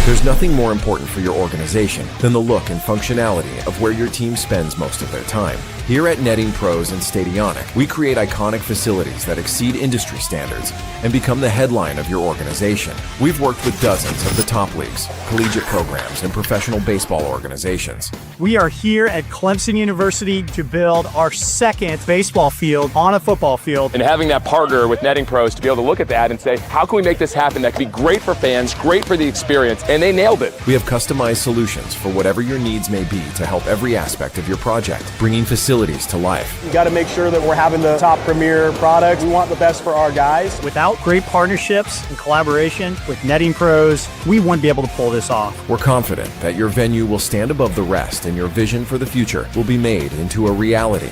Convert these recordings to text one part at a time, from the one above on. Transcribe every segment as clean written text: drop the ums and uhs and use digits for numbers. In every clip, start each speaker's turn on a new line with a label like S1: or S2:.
S1: There's nothing more important for your organization than the look and functionality of where your team spends most of their time. Here at Netting Pros and Stadionic, we create iconic facilities that exceed industry standards and become the headline of your organization. We've worked with dozens of the top leagues, collegiate programs, and professional baseball organizations.
S2: We are here at Clemson University to build our second baseball field on a football field.
S3: And having that partner with Netting Pros to be able to look at that and say, how can we make this happen that could be great for fans, great for the experience, and they nailed it.
S1: We have customized solutions for whatever your needs may be to help every aspect of your project, bringing facilities to life.
S4: We got to make sure that we're having the top premier products. We want the best for our guys.
S2: Without great partnerships and collaboration with Netting Pros, we wouldn't be able to pull this off.
S1: We're confident that your venue will stand above the rest and your vision for the future will be made into a reality.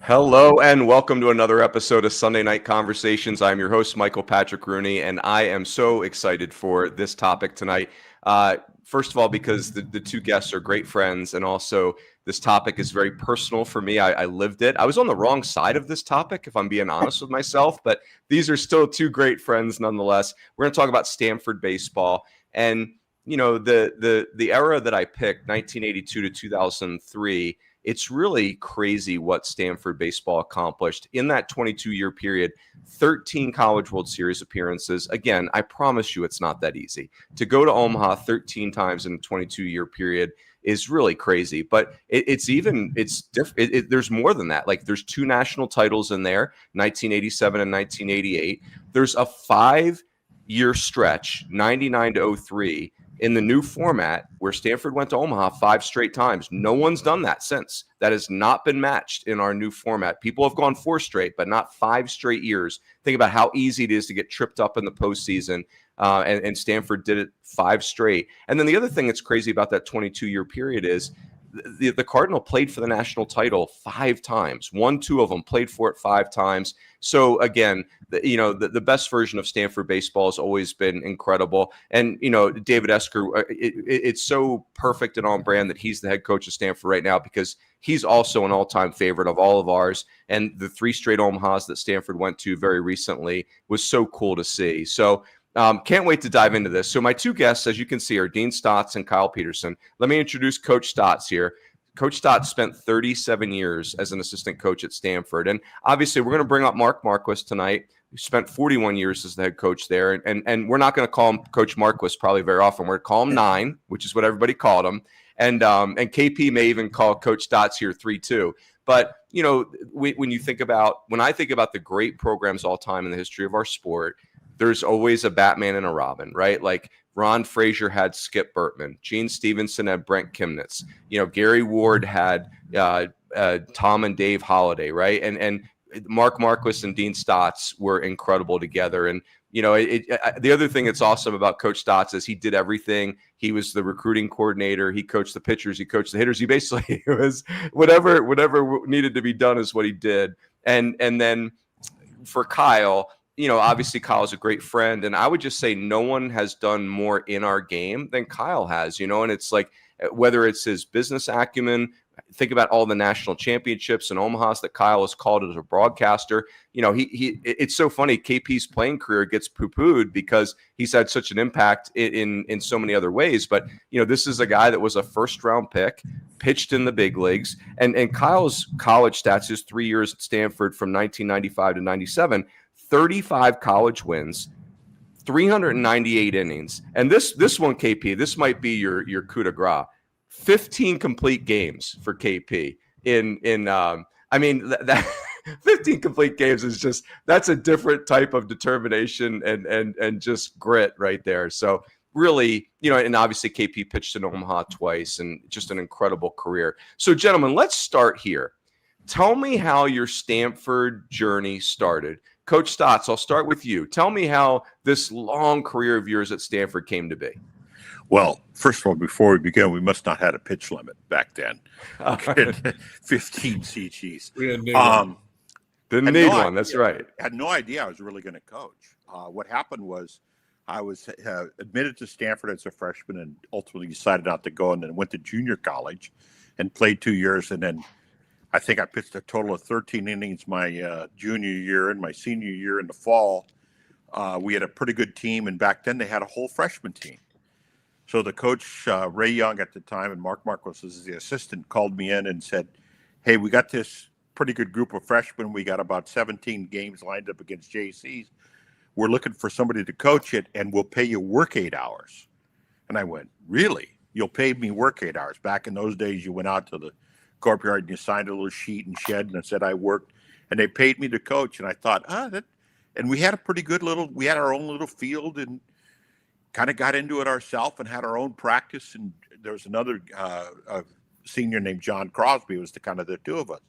S5: Hello and welcome to another episode of Sunday Night Conversations. I'm your host, Michael Patrick Rooney, and I am so excited for this topic tonight. First of all, because the two guests are great friends, and also this topic is very personal for me. I lived it. I was on the wrong side of this topic, if I'm being honest with myself, but these are still two great friends nonetheless. We're going to talk about Stanford baseball. And, you know, the era that I picked, 1982 to 2003, it's really crazy what Stanford baseball accomplished in that 22-year period. 13 College World Series appearances. Again, I promise you it's not that easy. To go to Omaha 13 times in a 22-year period is really crazy. But it's different. There's more than that. Like, there's two national titles in there, 1987 and 1988. There's a 5-year stretch, 99 to 03, in the new format where Stanford went to Omaha 5 straight times. No one's done that since. That has not been matched in our new format. People have gone 4 straight, but not 5 straight years. Think about how easy it is to get tripped up in the postseason, and Stanford did it 5 straight. And then the other thing that's crazy about that 22-year period is the Cardinal played for the national title 5 times. 2 of them played for it 5 times. So again, the best version of Stanford baseball has always been incredible. And, David Esker, it's so perfect and on brand that he's the head coach of Stanford right now, because he's also an all-time favorite of all of ours. And the 3 straight Omahas that Stanford went to very recently was so cool to see. So can't wait to dive into this. So my two guests, as you can see, are Dean Stotz and Kyle Peterson. Let me introduce Coach Stotz here. Coach Stotz spent 37 years as an assistant coach at Stanford. And obviously, we're going to bring up Mark Marquis tonight. He spent 41 years as the head coach there. And we're not going to call him Coach Marquis probably very often. We're going to call him 9, which is what everybody called him. And KP may even call Coach Stotz here 3-2. But, when I think about the great programs all time in the history of our sport, there's always a Batman and a Robin, right? Like Ron Frazier had Skip Bertman, Gene Stevenson had Brent Kimnitz, Gary Ward had Tom and Dave Holliday, right? And Mark Marquis and Dean Stotz were incredible together. And the other thing that's awesome about Coach Stotz is he did everything. He was the recruiting coordinator. He coached the pitchers. He coached the hitters. He basically was whatever needed to be done is what he did. And then for Kyle, obviously Kyle's a great friend, and I would just say no one has done more in our game than Kyle has, and it's like, whether it's his business acumen, think about all the national championships and Omahas that Kyle has called as a broadcaster. It's so funny. KP's playing career gets poo-pooed because he's had such an impact in so many other ways. But, this is a guy that was a first-round pick, pitched in the big leagues, and Kyle's college stats, his 3 years at Stanford from 1995 to 97, 35 college wins, 398 innings. And this one, KP, this might be your coup de grace. 15 complete games for KP that 15 complete games is that's a different type of determination and just grit right there. So really, and obviously KP pitched in Omaha twice and just an incredible career. So gentlemen, let's start here. Tell me how your Stanford journey started. Coach Stotz, I'll start with you. Tell me how this long career of yours at Stanford came to be.
S6: Well, first of all, before we begin, we must not had a pitch limit back then. 15 CGs.
S5: We didn't need one. Didn't need one. That's right.
S6: I had no idea I was really going to coach. What happened was I was admitted to Stanford as a freshman and ultimately decided not to go, and then went to junior college and played 2 years. And then I think I pitched a total of 13 innings my junior year, and my senior year in the fall we had a pretty good team, and back then they had a whole freshman team. So the coach, Ray Young at the time, and Mark Marcos was the assistant, called me in and said, hey, we got this pretty good group of freshmen. We got about 17 games lined up against JCs. We're looking for somebody to coach it, and we'll pay you work 8 hours. And I went, really? You'll pay me work 8 hours? Back in those days, you went out to the courtyard and you signed a little sheet and shed, and it said I worked, and they paid me to coach. And I thought, and we had a pretty good we had our own little field and kind of got into it ourselves and had our own practice. And there was another a senior named John Crosby. It was the two of us.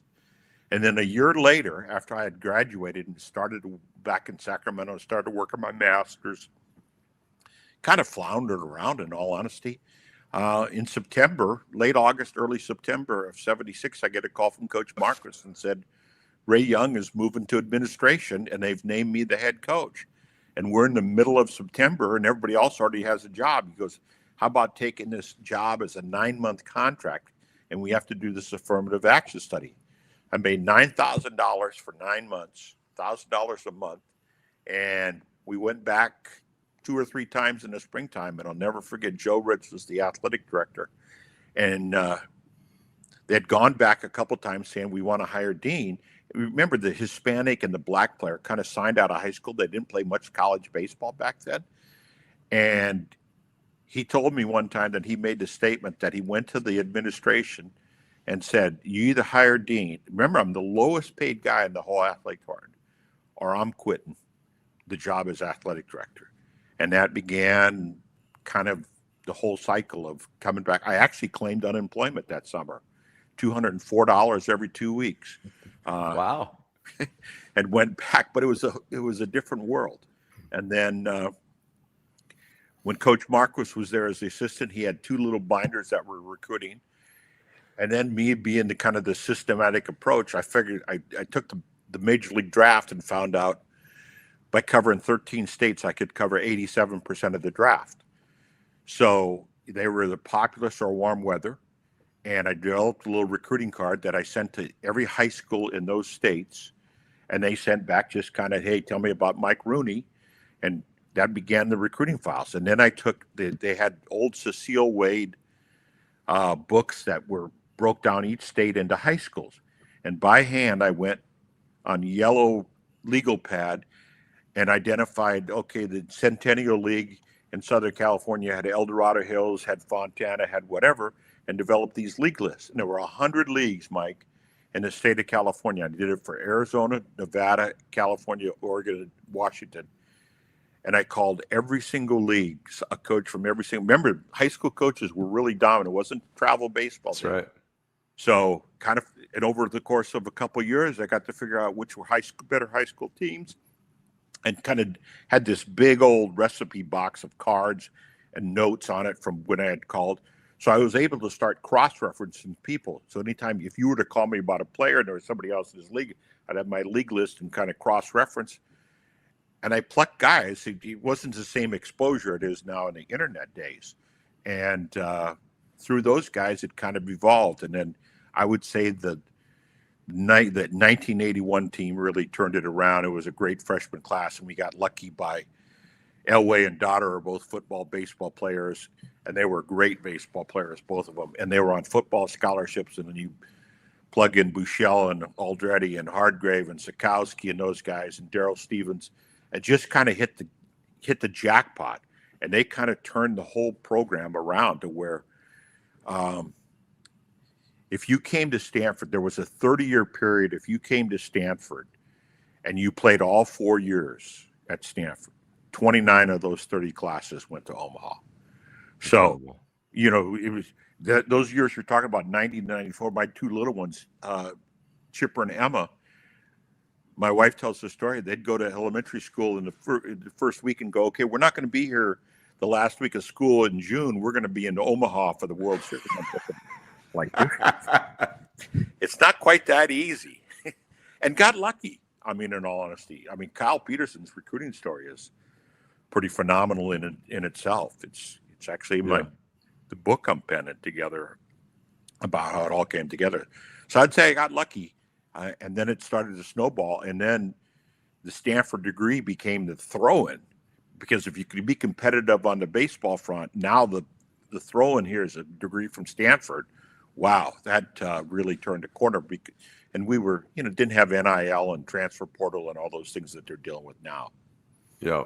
S6: And then a year later, after I had graduated and started back in Sacramento, started working my master's, kind of floundered around, in all honesty. In September, late August, early September of '76, I get a call from Coach Marcus and said, Ray Young is moving to administration, and they've named me the head coach. And we're in the middle of September, and everybody else already has a job. He goes, how about taking this job as a 9-month contract, and we have to do this affirmative action study. I made $9,000 for 9 months, $1,000 a month, and we went back 2 or 3 times in the springtime. And I'll never forget, Joe Ritz was the athletic director, and they had gone back a couple times saying, we want to hire Dean. Remember, the Hispanic and the black player kind of signed out of high school. They didn't play much college baseball back then. And he told me one time that he made the statement that he went to the administration and said, you either hire Dean. Remember, I'm the lowest paid guy in the whole athletic department, or I'm quitting the job as athletic director. And that began kind of the whole cycle of coming back. I actually claimed unemployment that summer, $204 every 2 weeks.
S5: Wow.
S6: And went back, but it was a different world. And then when Coach Marcus was there as the assistant, he had 2 little binders that were recruiting. And then me being the systematic approach, I figured I took the major league draft and found out by covering 13 states, I could cover 87% of the draft. So they were the populous or warm weather. And I developed a little recruiting card that I sent to every high school in those states. And they sent back just hey, tell me about Mike Rooney. And that began the recruiting files. And then I took, they had old Cecile Wade books that broke down each state into high schools. And by hand, I went on yellow legal pad and identified, okay, the Centennial League in Southern California had El Dorado Hills, had Fontana, had whatever, and developed these league lists. And there were 100 leagues, Mike, in the state of California. I did it for Arizona, Nevada, California, Oregon, Washington. And I called every single league, a coach from every single. Remember, high school coaches were really dominant. It wasn't travel baseball.
S5: That's right.
S6: So and over the course of a couple of years, I got to figure out which were better high school teams, and kind of had this big old recipe box of cards and notes on it from when I had called. So I was able to start cross-referencing people. So anytime, if you were to call me about a player and there was somebody else in his league, I'd have my league list and kind of cross-reference. And I plucked guys. It wasn't the same exposure it is now in the internet days. And through those guys, it kind of evolved. And then I would say the 1981 team really turned it around. It was a great freshman class, and we got lucky by Elway and Dotter are both football, baseball players, and they were great baseball players, both of them. And they were on football scholarships, and then you plug in Buechele and Aldretti and Hardgrave and Sikowski and those guys and Darryl Stevens, and just kind of hit the jackpot. And they kind of turned the whole program around to where if you came to Stanford, there was a 30-year period. If you came to Stanford and you played all 4 years at Stanford, 29 of those 30 classes went to Omaha. So, it was those years you're talking about, 90 to 94, my 2 little ones, Chipper and Emma, my wife tells the story. They'd go to elementary school in the first week and go, okay, we're not going to be here the last week of school in June. We're going to be in Omaha for the World Series. Like, it's not quite that easy. And got lucky. I mean, in all honesty, Kyle Peterson's recruiting story is pretty phenomenal in itself. It's actually the book I'm penning together about how it all came together. So I'd say I got lucky, and then it started to snowball. And then the Stanford degree became the throw-in, because if you could be competitive on the baseball front, now the throw-in here is a degree from Stanford. Wow, that really turned a corner. And we were, didn't have NIL and transfer portal and all those things that they're dealing with now.
S5: Yeah.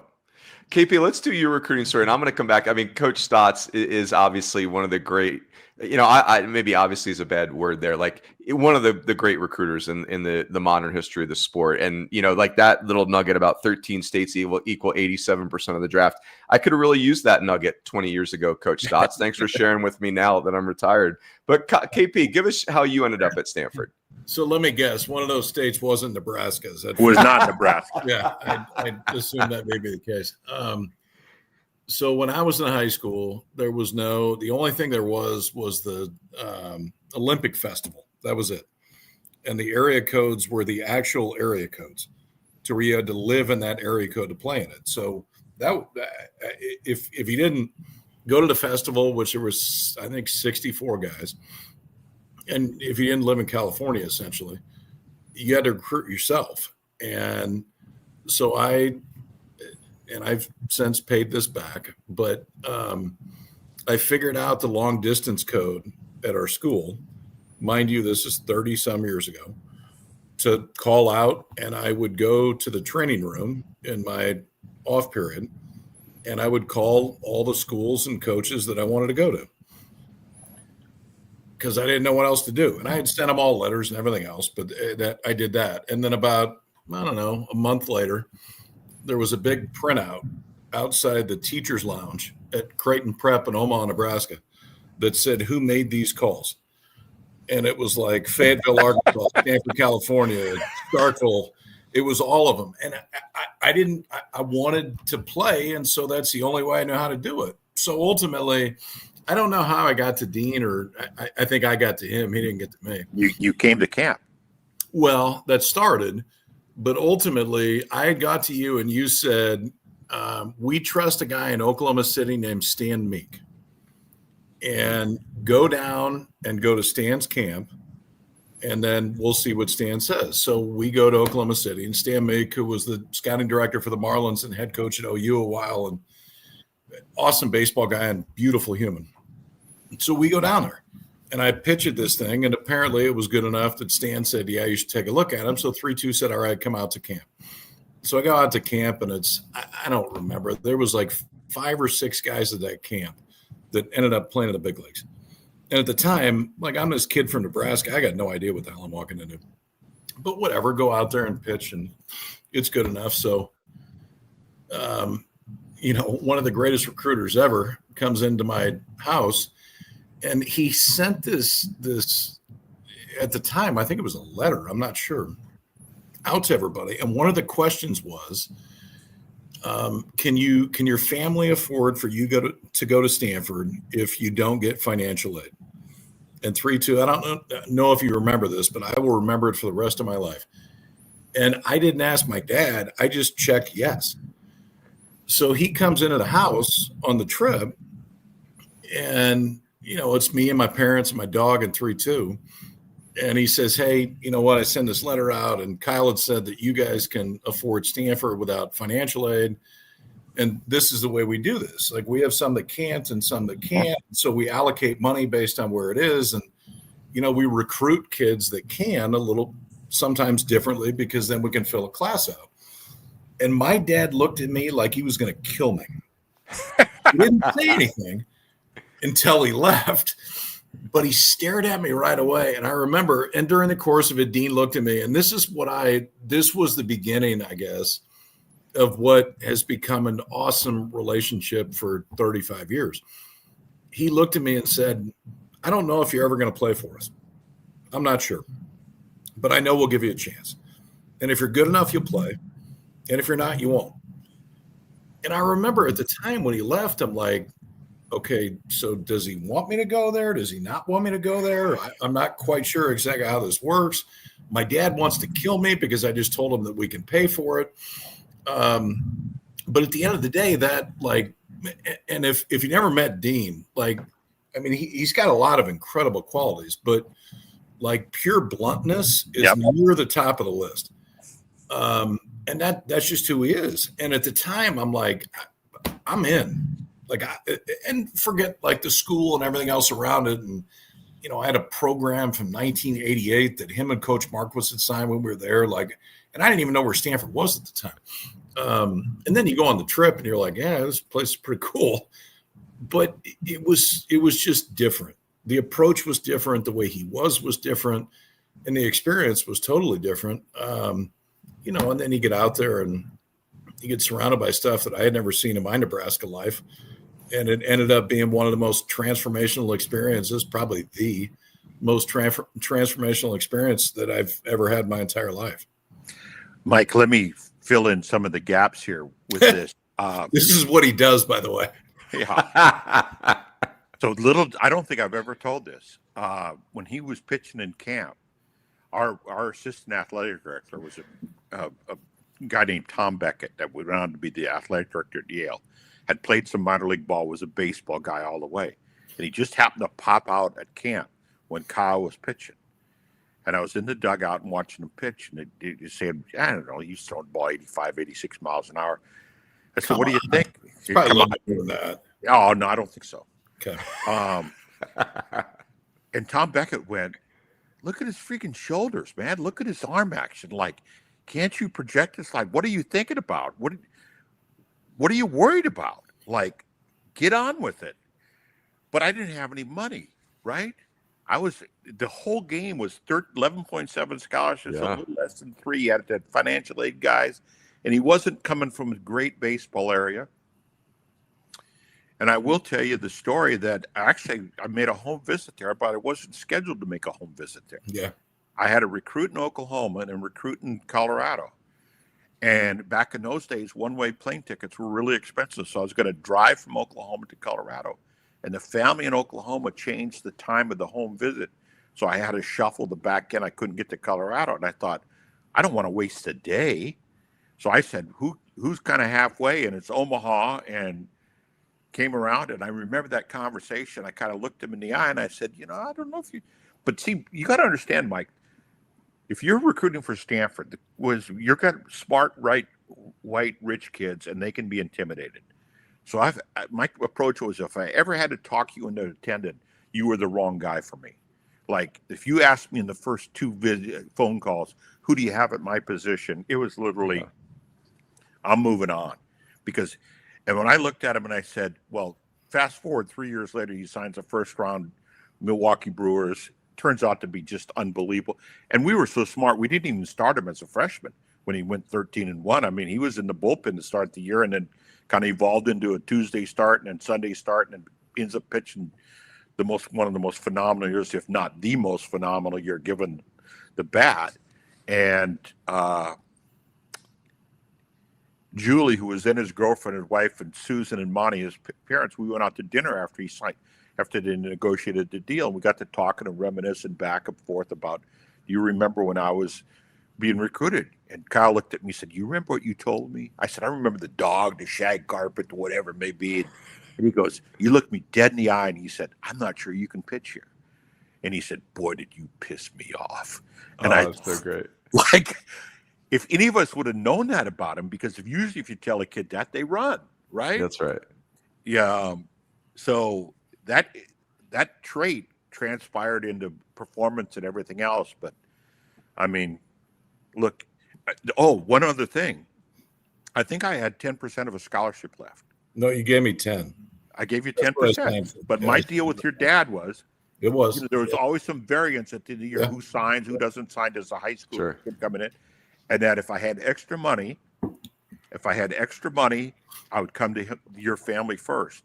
S5: KP, let's do your recruiting story, and I'm going to come back. I mean, Coach Stotz is obviously one of the great, I maybe obviously is a bad word there, like one of the great recruiters in the modern history of the sport. And, like that little nugget about 13 states equal 87% of the draft. I could have really used that nugget 20 years ago, Coach Stotz. Thanks for sharing with me now that I'm retired. But KP, give us how you ended up at Stanford.
S7: So let me guess, one of those states wasn't Nebraska.
S6: It was not Nebraska.
S7: Yeah, I assume that may be the case. So when I was in high school, there was the only thing there was the Olympic Festival. That was it. And the area codes were the actual area codes to where you had to live in that area code to play in it. So that if you didn't go to the festival, which there was, I think, 64 guys, and if you didn't live in California, essentially, you had to recruit yourself. And so I've since paid this back, but I figured out the long distance code at our school. Mind you, this is 30 some years ago, to call out, and I would go to the training room in my off period, and I would call all the schools and coaches that I wanted to go to, because I didn't know what else to do. And I had sent them all letters and everything else, but that I did that. And then about, I don't know, a month later, there was a big printout outside the teacher's lounge at Creighton Prep in Omaha, Nebraska, that said who made these calls. And it was like Fayetteville, Arkansas, Stanford, California, Starkville. It was all of them. And I wanted to play. And so that's the only way I know how to do it. So ultimately, I don't know how I got to Dean, or I think I got to him. He didn't get to me.
S6: You came to camp.
S7: Well, that started, but ultimately I got to you and you said, we trust a guy in Oklahoma City named Stan Meek, and go down and go to Stan's camp, and then we'll see what Stan says. So we go to Oklahoma City, and Stan Meek, who was the scouting director for the Marlins and head coach at OU a while, and awesome baseball guy and beautiful human. So we go down there, and I pitched this thing, and apparently it was good enough that Stan said, yeah, you should take a look at him. So 3-2 said, all right, come out to camp. So I go out to camp, and I don't remember. There was like 5 or 6 guys at that camp that ended up playing in the big leagues. And at the time, like, I'm this kid from Nebraska. I got no idea what the hell I'm walking into. But whatever, go out there and pitch, and it's good enough. So, one of the greatest recruiters ever comes into my house, and he sent this at the time, I think it was a letter, I'm not sure, out to everybody. And one of the questions was, can your family afford for you to go to Stanford if you don't get financial aid? And 3-2, I don't know if you remember this, but I will remember it for the rest of my life. And I didn't ask my dad. I just checked yes. So he comes into the house on the trip, and, it's me and my parents and my dog and 3-2. And he says, hey, you know what? I send this letter out, and Kyle had said that you guys can afford Stanford without financial aid. And this is the way we do this. Like, we have some that can't and some that can't. So we allocate money based on where it is. And, we recruit kids that can a little sometimes differently, because then we can fill a class out. And my dad looked at me like he was going to kill me. He didn't say anything until he left, but he stared at me right away. And I remember, and during the course of it, Dean looked at me, and this was the beginning, I guess, of what has become an awesome relationship for 35 years. He looked at me and said, I don't know if you're ever going to play for us. I'm not sure, but I know we'll give you a chance. And if you're good enough, you'll play. And if you're not, you won't. And I remember at the time when he left, I'm like, okay, so does he want me to go there? Does he not want me to go there? I'm not quite sure exactly how this works. My dad wants to kill me because I just told him that we can pay for it. But at the end of the day, and if you never met Dean, he's got a lot of incredible qualities, but like pure bluntness is near the top of the list. And that's just who he is. And at the time, I'm like, I'm in. Like, and forget like the school and everything else around it. And, you know, I had a program from 1988 that him and Coach Marquis had signed when we were there. Like, and I didn't even know where Stanford was at the time. And then you go on the trip and you're like, yeah, this place is pretty cool. But it was just different. The approach was different. The way he was different. And the experience was totally different. You know, and then you get out there and you get surrounded by stuff that I had never seen in my Nebraska life. And it ended up being one of the most transformational experiences, probably the most transformational experience that I've ever had in my entire life.
S6: Mike, let me fill in some of the gaps here with this.
S7: This is what he does, by the way.
S6: Yeah. So I don't think I've ever told this. When he was pitching in camp, our assistant athletic director was a guy named Tom Beckett that went on to be the athletic director at Yale, had played some minor league ball, was a baseball guy all the way. And he just happened to pop out at camp when Kyle was pitching. And I was in the dugout and watching him pitch. And he said, I don't know, he's throwing the ball 85, 86 miles an hour. I said, what do you think?
S7: It's probably a little bit more than that.
S6: Oh, no, I don't think so.
S7: Okay.
S6: And Tom Beckett went, look at his freaking shoulders, man. Look at his arm action. Like, can't you project this? Like, what are you thinking about? What are you worried about? Like, get on with it. But I didn't have any money, right? The whole game was 11.7 scholarships, a little less than 3. He had that financial aid guys, and he wasn't coming from a great baseball area. And I will tell you the story that actually I made a home visit there, but I wasn't scheduled to make a home visit there.
S7: Yeah.
S6: I had a recruit in Oklahoma and a recruit in Colorado. And back in those days, one-way plane tickets were really expensive. So I was going to drive from Oklahoma to Colorado. And the family in Oklahoma changed the time of the home visit. So I had to shuffle the back end. I couldn't get to Colorado. And I thought, I don't want to waste a day. So I said, who's kind of halfway? And it's Omaha, and came around. And I remember that conversation. I kind of looked him in the eye and I said, you know, I don't know if you, but see, you got to understand, Mike, if you're recruiting for Stanford, you're got smart, right, white, rich kids, and they can be intimidated. So my approach was, if I ever had to talk you into attending, you were the wrong guy for me. Like, if you asked me in the first 2 phone calls, who do you have at my position? It was literally, I'm moving on. And when I looked at him and I said, well, fast forward 3 years later, he signs a first-round Milwaukee Brewers. Turns out to be just unbelievable. And we were so smart, we didn't even start him as a freshman when he went 13-1. I mean, he was in the bullpen to start the year and then kind of evolved into a Tuesday start and then Sunday start, and then ends up pitching one of the most phenomenal years, if not the most phenomenal year, given the bat. And Julie, who was then his girlfriend, his wife, and Susan and Monty, his parents, we went out to dinner after they negotiated the deal. We got to talking and reminiscing back and forth about, do you remember when I was being recruited? And Kyle looked at me and said, you remember what you told me? I said, I remember the dog, the shag carpet, whatever it may be. And he goes, you looked me dead in the eye and he said, I'm not sure you can pitch here. And he said, boy, did you piss me off. And
S5: that's so great.
S6: Like, if any of us would have known that about him, because usually if you tell a kid that, they run, right?
S5: That's right.
S6: Yeah. So that trait transpired into performance and everything else. But I mean, look, one other thing. I think I had 10% of a scholarship left.
S7: No, you gave me 10.
S6: I gave you 10%. But my deal with your dad was, there was always some variance at the end of the year. Who signs, who doesn't sign as a high school kid coming in. And that if I had extra money, I would come to your family first.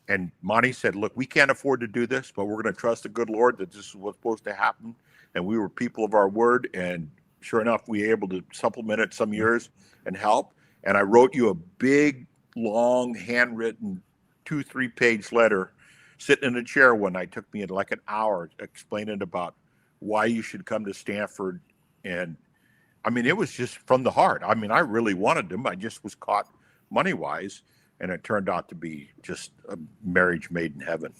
S6: And Monty said, look, we can't afford to do this, but we're going to trust the good Lord that this is what's supposed to happen. And we were people of our word. And sure enough, we were able to supplement it some years and help. And I wrote you a big, long, handwritten 2-3 page letter sitting in a chair one night. Took me like an hour explaining about why you should come to Stanford. And I mean, it was just from the heart. I mean, I really wanted them. I just was caught money-wise, and it turned out to be just a marriage made in heaven.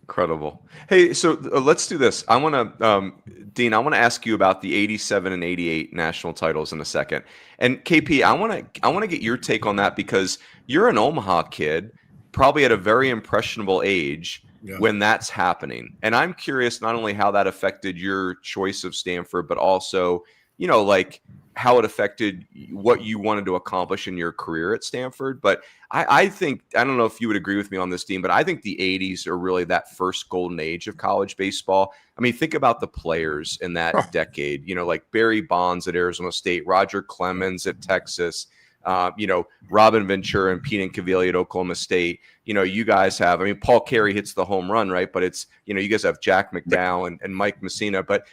S5: Incredible. Hey, so let's do this. I want to, Dean, I want to ask you about the 87 and 88 national titles in a second. And KP, I want to get your take on that because you're an Omaha kid, probably at a very impressionable age when that's happening. And I'm curious not only how that affected your choice of Stanford, but also, like how it affected what you wanted to accomplish in your career at Stanford. But I think, I don't know if you would agree with me on this, Dean, but I think the 80s are really that first golden age of college baseball. I mean, think about the players in that decade, like Barry Bonds at Arizona State, Roger Clemens at Texas, Robin Ventura and Pete Incaviglia at Oklahoma State. You guys have, Paul Carey hits the home run, right? But it's, you guys have Jack McDowell and Mike Messina. But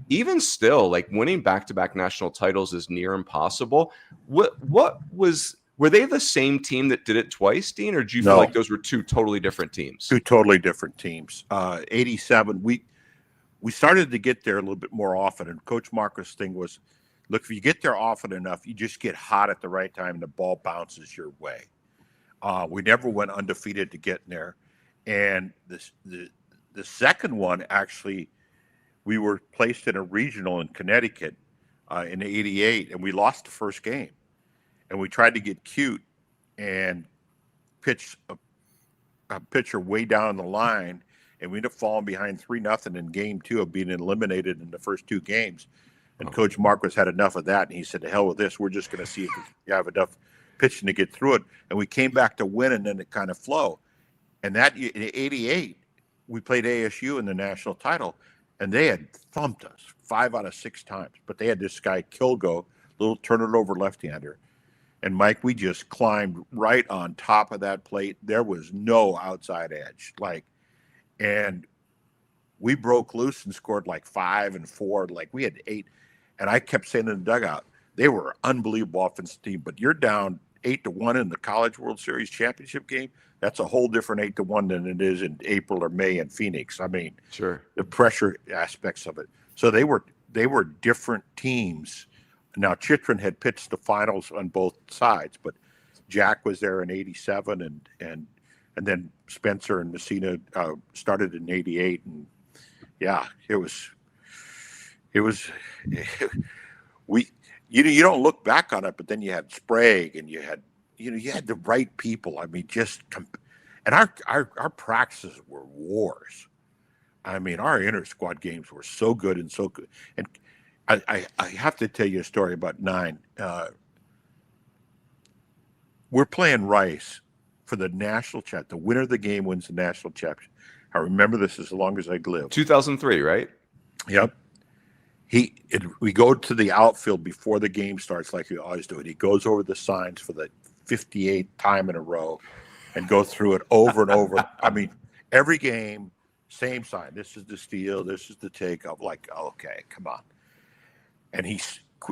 S5: even still, like winning back-to-back national titles is near impossible. Were they the same team that did it twice, Dean, or do you feel like those were two totally different teams?
S6: Two totally different teams. 87, we started to get there a little bit more often, and Coach Marcus' thing was, look, if you get there often enough, you just get hot at the right time and the ball bounces your way. We never went undefeated to get in there. And the second one, actually, we were placed in a regional in Connecticut in 88, and we lost the first game. And we tried to get cute and pitch a pitcher way down the line, and we ended up falling behind 3-0 in game 2 of being eliminated in the first 2 games. And Coach Marcus had enough of that, and he said, to hell with this. We're just going to see if you have enough pitching to get through it. And we came back to win, and then it kind of flowed. And that in 88, we played ASU in the national title, and they had thumped us 5 out of 6 times. But they had this guy, Kilgo, little turn-it-over left-hander. And, Mike, we just climbed right on top of that plate. There was no outside edge. And we broke loose and scored 5 and 4. We had 8. And I kept saying in the dugout, they were an unbelievable offensive team. But you're down 8-1 in the College World Series championship game. That's a whole different 8-1 than it is in April or May in Phoenix.
S5: Sure,
S6: the pressure aspects of it. So they were different teams. Now, Chitrin had pitched the finals on both sides, but Jack was there in 87, and then Spencer and Messina started in 88. And yeah, it was you don't look back on it, but then you had Sprague and you had the right people. And our practices were wars. Our inter squad games were so good and so good. And I have to tell you a story about 9. We're playing Rice for the national championship. The winner of the game wins the national championship. I remember this as long as I live.
S5: 2003, right?
S6: Yep. We go to the outfield before the game starts, like we always do it. He goes over the signs for the 58th time in a row and go through it over and over. Every game, same sign. This is the steal. This is the takeoff. Okay, come on. And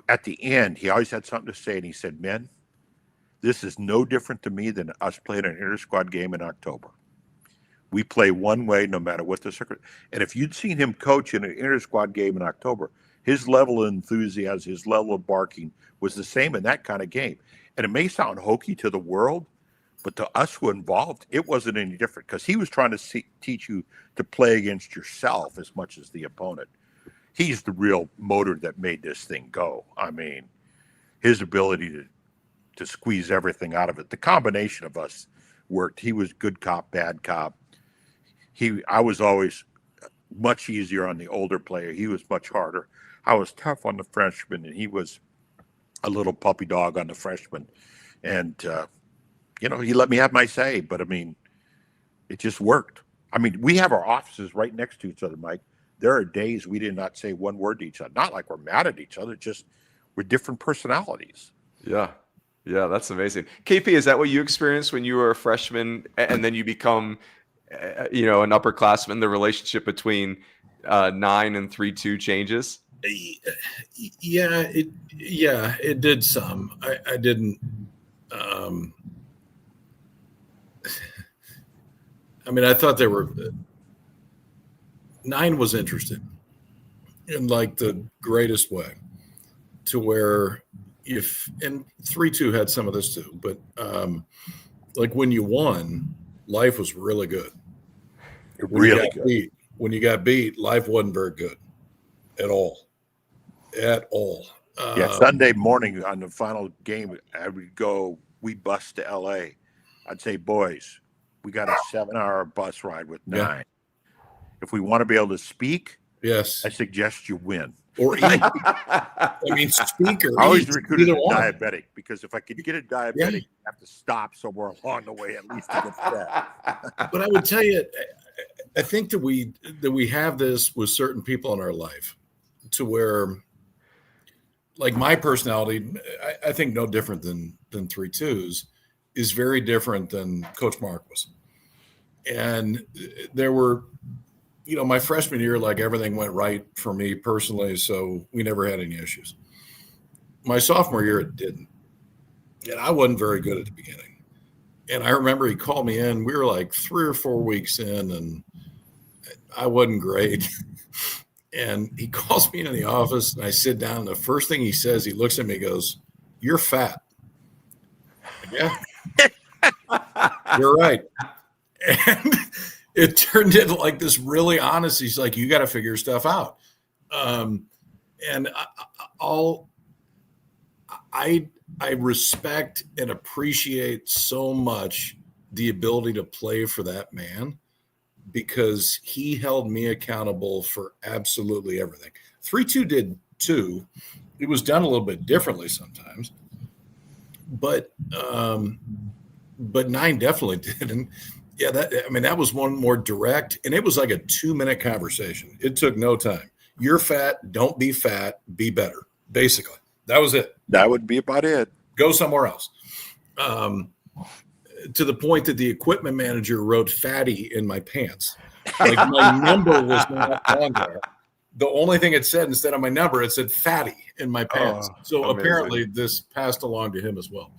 S6: at the end, he always had something to say, and he said, men, this is no different to me than us playing an inter-squad game in October. We play one way no matter what the circuit. And if you'd seen him coach in an inter-squad game in October, his level of enthusiasm, his level of barking was the same in that kind of game. And it may sound hokey to the world, but to us who were involved, it wasn't any different because he was trying to teach you to play against yourself as much as the opponent. He's the real motor that made this thing go. His ability to squeeze everything out of it. The combination of us worked. He was good cop, bad cop. I was always much easier on the older player. He was much harder. I was tough on the freshman, and he was a little puppy dog on the freshman. And, he let me have my say, but it just worked. We have our offices right next to each other, Mike. There are days we did not say one word to each other. Not like we're mad at each other, just we're different personalities.
S5: Yeah. Yeah, that's amazing. KP, is that what you experienced when you were a freshman and then you become, an upperclassman, the relationship between 9 and 3-2 changes?
S7: Yeah, it did some. I didn't. I thought they were. 9 was interested in the greatest way, to where and 3-2 had some of this too, but when you won, life was really good.
S6: Really good.
S7: When you got beat, life wasn't very good at all. At all.
S6: Sunday morning on the final game, we bus to LA. I'd say, boys, we got a 7-hour bus ride with 9.
S7: Yeah.
S6: If we want to be able to speak,
S7: yes,
S6: I suggest you win.
S7: Or eat. I mean, speaker.
S6: I always recruited a diabetic because if I could get a diabetic, I have to stop somewhere along the way at least to get fed.
S7: But I would tell you, I think that we have this with certain people in our life, to where, like, my personality, I think no different than 3-2s, is very different than Coach Mark was. And there were, my freshman year, like, everything went right for me personally, so we never had any issues. My sophomore year, it didn't. And I wasn't very good at the beginning. And I remember he called me in. We were like 3 or 4 weeks in, and I wasn't great. And he calls me into the office, and I sit down, and the first thing he says, he looks at me and goes, "You're fat." Yeah. You're right. And it turned into like this really honest. He's like, "You got to figure stuff out." And I respect and appreciate so much the ability to play for that man, because he held me accountable for absolutely everything. 3-2 did too. It was done a little bit differently sometimes, but 9 definitely did. And yeah, that was one more direct, and it was like a 2-minute conversation. It took no time. You're fat. Don't be fat. Be better. Basically, that was it.
S6: That would be about it.
S7: Go somewhere else. To the point that the equipment manager wrote "fatty" in my pants. Like, my number was not on there. The only thing it said instead of my number, it said "fatty" in my pants. So amazing. Apparently this passed along to him as well.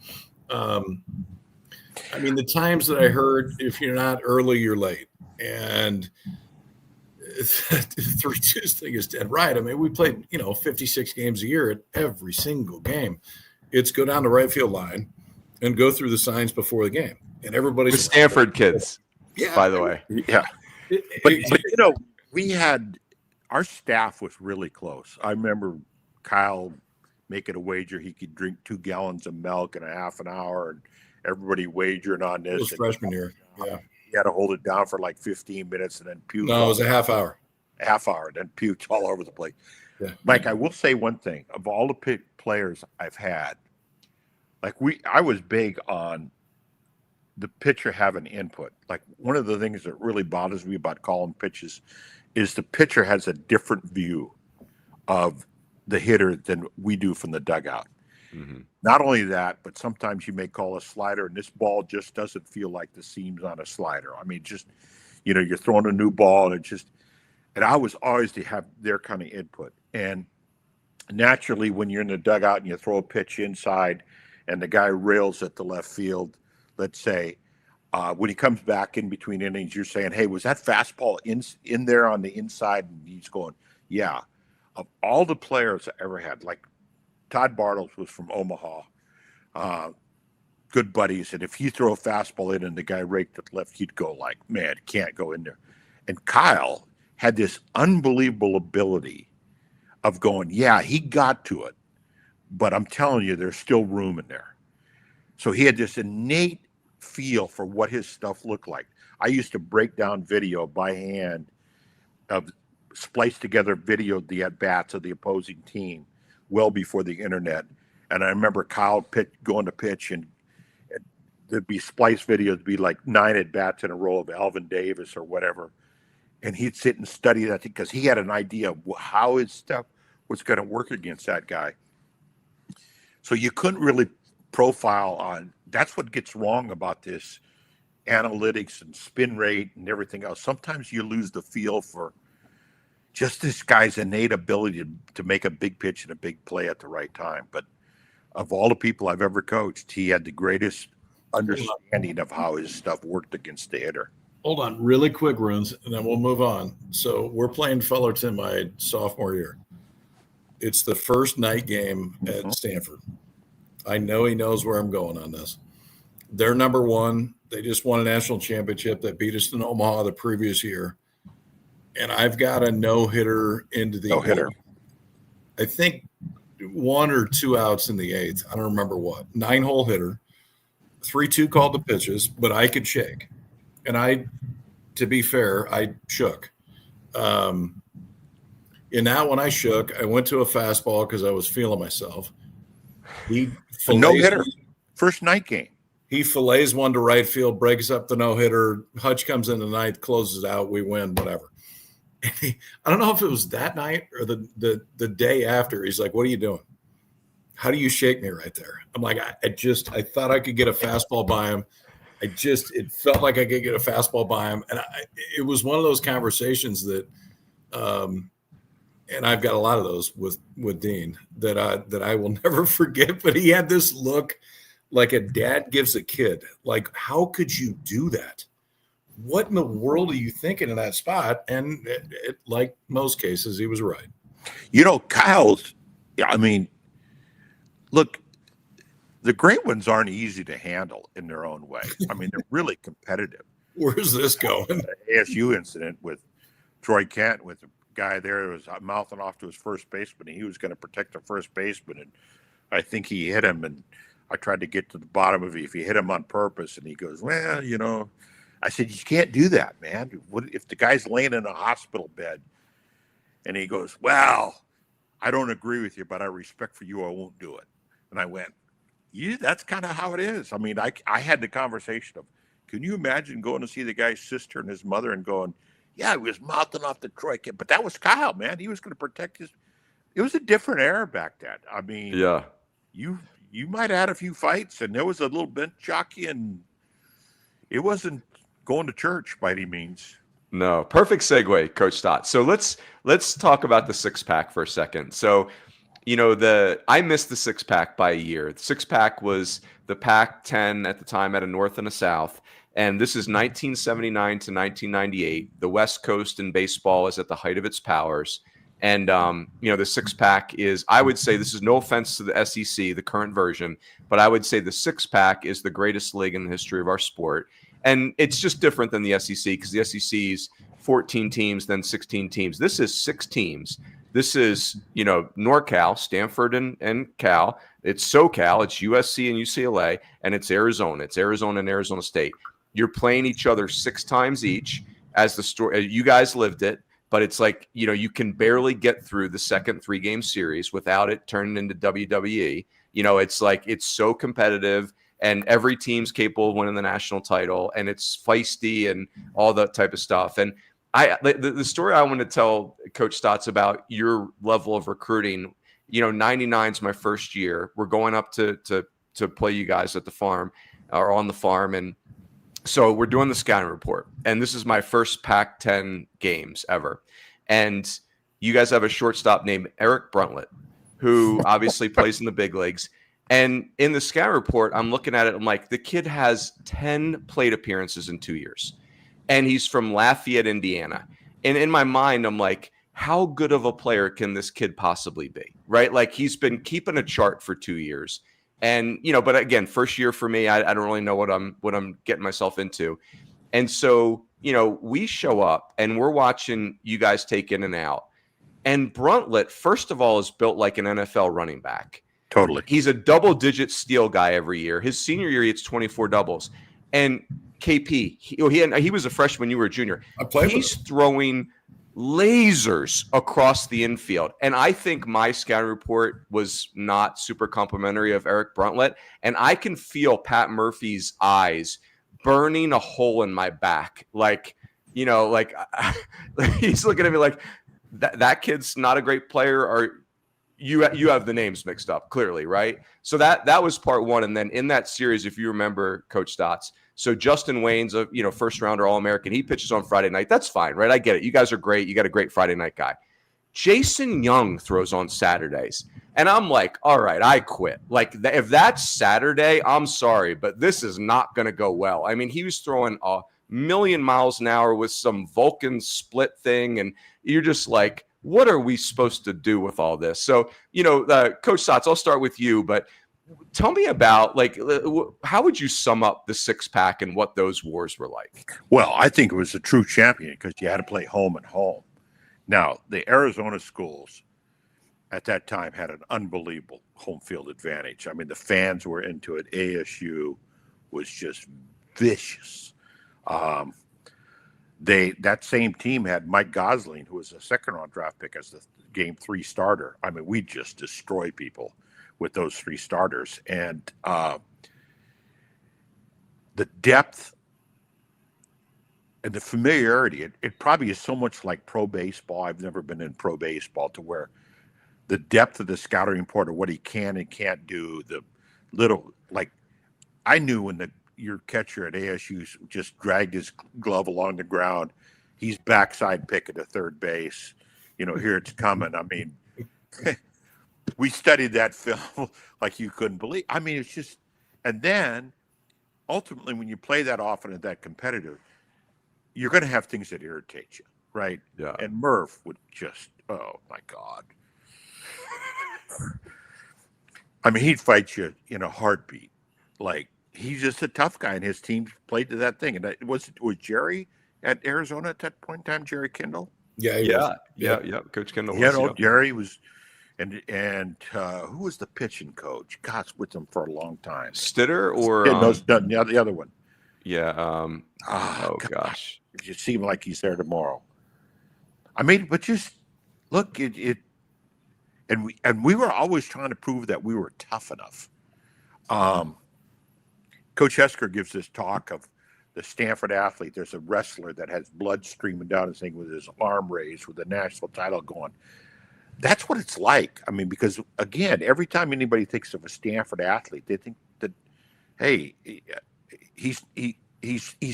S7: I mean, the times that I heard, if you're not early, you're late. And 3-2's thing is dead right. I mean, we played, 56 games a year at every single game. It's go down the right field line and go through the signs before the game. And everybody's
S5: with Stanford kids, by the way.
S6: Yeah. But we had – our staff was really close. I remember Kyle making a wager he could drink 2 gallons of milk in a half an hour, and everybody wagering on this.
S7: It was freshman year. Yeah.
S6: He had to hold it down for like 15 minutes and then puke.
S7: No, it was a half hour.
S6: Then puked all over the place.
S7: Yeah.
S6: Mike, I will say one thing. Of all the players I've had, I was big on the pitcher having input. Like, one of the things that really bothers me about calling pitches is the pitcher has a different view of the hitter than we do from the dugout. Mm-hmm. Not only that, but sometimes you may call a slider, and this ball just doesn't feel like the seams on a slider. I mean, just, you're throwing a new ball, and I was always to have their kind of input. And naturally, when you're in the dugout and you throw a pitch inside and the guy rails at the left field, let's say, when he comes back in between innings, you're saying, "Hey, was that fastball in there on the inside?" And he's going, "Yeah." Of all the players I ever had, like Todd Bartles was from Omaha, good buddies. And if he throw a fastball in and the guy raked it left, he'd go like, "Man, it can't go in there." And Kyle had this unbelievable ability of going, "Yeah, he got to it, but I'm telling you, there's still room in there." So he had this innate feel for what his stuff looked like. I used to break down video by hand of spliced together video, the at-bats of the opposing team, well before the internet. And I remember Kyle going to pitch, and there'd be spliced videos, be like 9 at-bats in a row of Alvin Davis or whatever. And he'd sit and study that because he had an idea of how his stuff was going to work against that guy. So you couldn't really profile on. That's what gets wrong about this analytics and spin rate and everything else. Sometimes you lose the feel for just this guy's innate ability to make a big pitch and a big play at the right time. But of all the people I've ever coached, he had the greatest understanding of how his stuff worked against the hitter.
S7: Hold on really quick, Runes, and then we'll move on. So we're playing Fullerton my sophomore year. It's the first night game at Stanford. I know he knows where I'm going on this. They're number 1. They just won a national championship that beat us in Omaha the previous year. And I've got a no-hitter into the
S6: No-hitter.
S7: I think 1 or 2 outs in the 8th. I don't remember what. 9-hole hitter. 3-2 called the pitches, but I could shake. And to be fair, I shook. In that one I shook. I went to a fastball because I was feeling myself. He
S6: no-hitter. First night game.
S7: He fillets one to right field, breaks up the no-hitter. Hutch comes in the ninth, closes it out. We win, whatever. I don't know if it was that night or the day after. He's like, what are you doing? How do you shake me right there? I'm like, I thought I could get a fastball by him. It felt like I could get a fastball by him. And it was one of those conversations that, and I've got a lot of those with Dean that I will never forget, but he had this look like a dad gives a kid. Like, how could you do that? What in the world are you thinking in that spot? And like most cases, he was right.
S6: Kyle's, look, the great ones aren't easy to handle in their own way. They're really competitive.
S7: Where's this going?
S6: The ASU incident with Troy Kent, with the guy there who was mouthing off to his first baseman, and he was going to protect the first baseman, and I think he hit him, and I tried to get to the bottom of it if he hit him on purpose, and he goes, well, I said, you can't do that, man. What if the guy's laying in a hospital bed? And he goes, well, I don't agree with you, but I respect for you, I won't do it. And I went, that's kind of how it is. I had the conversation of, can you imagine going to see the guy's sister and his mother and going, yeah, he was mouthing off the Troy kid, but that was Kyle, man. He was going to protect it was a different era back then.
S5: Yeah.
S6: You might have had a few fights, and there was a little bench jockey, and it wasn't going to church by any means.
S5: No, perfect segue, Coach Stotz. So let's talk about the 6-pack for a second. So, I missed the 6-pack by a year. The 6-pack was the Pac-10 at the time at a North and a South, and this is 1979 to 1998. The West Coast in baseball is at the height of its powers. And, the 6-pack is, I would say, this is no offense to the SEC, the current version, but I would say the 6-pack is the greatest league in the history of our sport. And it's just different than the SEC because the SEC is 14 teams, then 16 teams. This is 6 teams. This is, NorCal, Stanford and Cal. It's SoCal, it's USC and UCLA, and it's Arizona. It's Arizona and Arizona State. You're playing each other 6 times each as the story. You guys lived it. But it's like, you can barely get through the second 3-game series without it turning into WWE. It's like, it's so competitive and every team's capable of winning the national title and it's feisty and all that type of stuff. And the story I want to tell Coach Stotz about your level of recruiting, 99 is my first year. We're going up to play you guys at the farm or on the farm. And so we're doing the scouting report, and this is my first Pac-10 games ever. And you guys have a shortstop named Eric Bruntlett, who obviously plays in the big leagues. And in the scouting report, I'm looking at it. I'm like, the kid has 10 plate appearances in 2 years, and he's from Lafayette, Indiana. And in my mind, I'm like, how good of a player can this kid possibly be? Right? Like, he's been keeping a chart for 2 years. And, but again, first year for me, I don't really know what I'm getting myself into. And so, we show up and we're watching you guys take in and out. And Bruntlett, first of all, is built like an NFL running back.
S6: Totally.
S5: He's a double-digit steal guy every year. His senior year, he hits 24 doubles. And KP, he was a freshman, you were a junior. He's throwing lasers across the infield. And I think my scouting report was not super complimentary of Eric Bruntlett. And I can feel Pat Murphy's eyes burning a hole in my back. Like, he's looking at me like, that kid's not a great player, or you have the names mixed up, clearly, right? So that was part one. And then in that series, if you remember, Coach Stotz, so Justin Wayne's a first rounder All-American. He pitches on Friday night. That's fine, right? I get it. You guys are great. You got a great Friday night guy. Jason Young throws on Saturdays. And I'm like, all right, I quit. Like, if that's Saturday, I'm sorry, but this is not going to go well. I mean, he was throwing a million miles an hour with some Vulcan split thing. And you're just like, what are we supposed to do with all this? So, Coach Stotz, I'll start with you, but tell me about, like, how would you sum up the six-pack and what those wars were like?
S6: Well, I think it was a true champion because you had to play home and home. Now, the Arizona schools at that time had an unbelievable home field advantage. I mean, the fans were into it. ASU was just vicious. That same team had Mike Gosling, who was a second-round draft pick, as the game 3 starter. I mean, we just destroyed people with those 3 starters. And the depth and the familiarity, it probably is so much like pro baseball. I've never been in pro baseball, to where the depth of the scouting report of what he can and can't do, the little, like, I knew when your catcher at ASU just dragged his glove along the ground, he's backside picking to third base. Here it's coming. I mean, we studied that film like you couldn't believe. I mean, it's just, and then ultimately when you play that often and that competitive, you're going to have things that irritate you, right?
S5: Yeah.
S6: And Murph would just, oh my God. I mean, he'd fight you in a heartbeat. Like, he's just a tough guy, and his team played to that thing. And was Jerry at Arizona at that point in time, Jerry Kindle?
S5: Yeah. Coach Kendall.
S6: Jerry was, and who was the pitching coach? God's with him for a long time.
S5: Stitter or
S6: the other one.
S5: Yeah.
S6: Gosh, it just seemed like he's there tomorrow. I mean, but just look, and we were always trying to prove that we were tough enough. Coach Hesker gives this talk of the Stanford athlete. There's a wrestler that has blood streaming down his thing with his arm raised with the national title going. That's what it's like. I mean, because again, every time anybody thinks of a Stanford athlete, they think that, hey, he's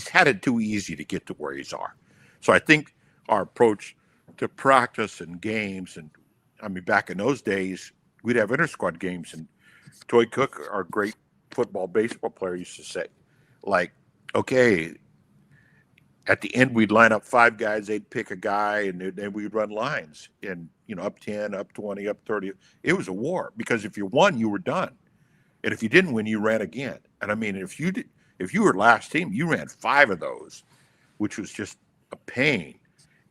S6: had it too easy to get to where he's are. So I think our approach to practice and games, and I mean, back in those days, we'd have inter-squad games, and Toy Cook, our great football baseball player, used to say, like, okay, at the end we'd line up 5 guys, they'd pick a guy, and then we'd run lines, and up 10, up 20, up 30. It was a war, because if you won, you were done, and if you didn't win, you ran again. And I mean, if you were last team, you ran 5 of those, which was just a pain.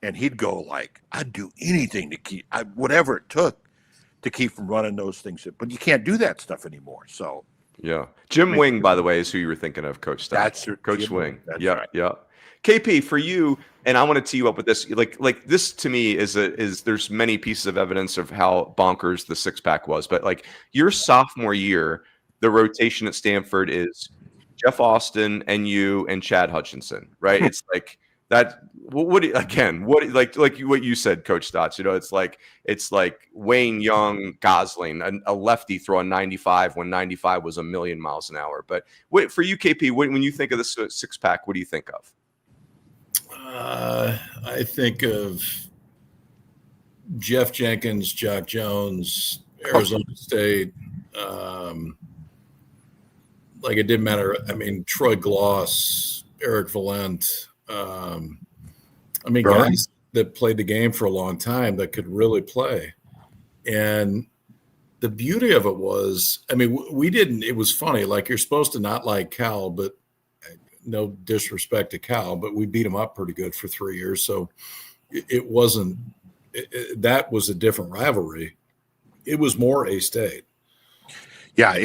S6: And he'd go like, I'd do anything to keep, whatever it took to keep from running those things. But you can't do that stuff anymore. So,
S5: yeah. Jim Wing, by the way, is who you were thinking of, Coach Stotz.
S6: That's
S5: Coach
S6: Jim
S5: Wing.
S6: That's
S5: Yeah,
S6: right.
S5: yeah. KP, for you, and I want to tee you up with this. Like this to me is there's many pieces of evidence of how bonkers the six-pack was. But like your sophomore year, the rotation at Stanford is Jeff Austin and you and Chad Hutchinson, right? It's like that. What you said, Coach Stotz, it's like Wayne Young, Gosling, a lefty throwing 95 when 95 was a million miles an hour. But for you, KP, when you think of the six-pack, what do you think of?
S7: I think of Jeff Jenkins, Jock Jones, Arizona State. Like it didn't matter. I mean, Troy Gloss, Eric Valent. I mean, guys that played the game for a long time that could really play. And the beauty of it was, I mean, it was funny. Like, you're supposed to not like Cal, but no disrespect to Cal, but we beat him up pretty good for 3 years. So it wasn't, that was a different rivalry. It was more A-State.
S6: Yeah,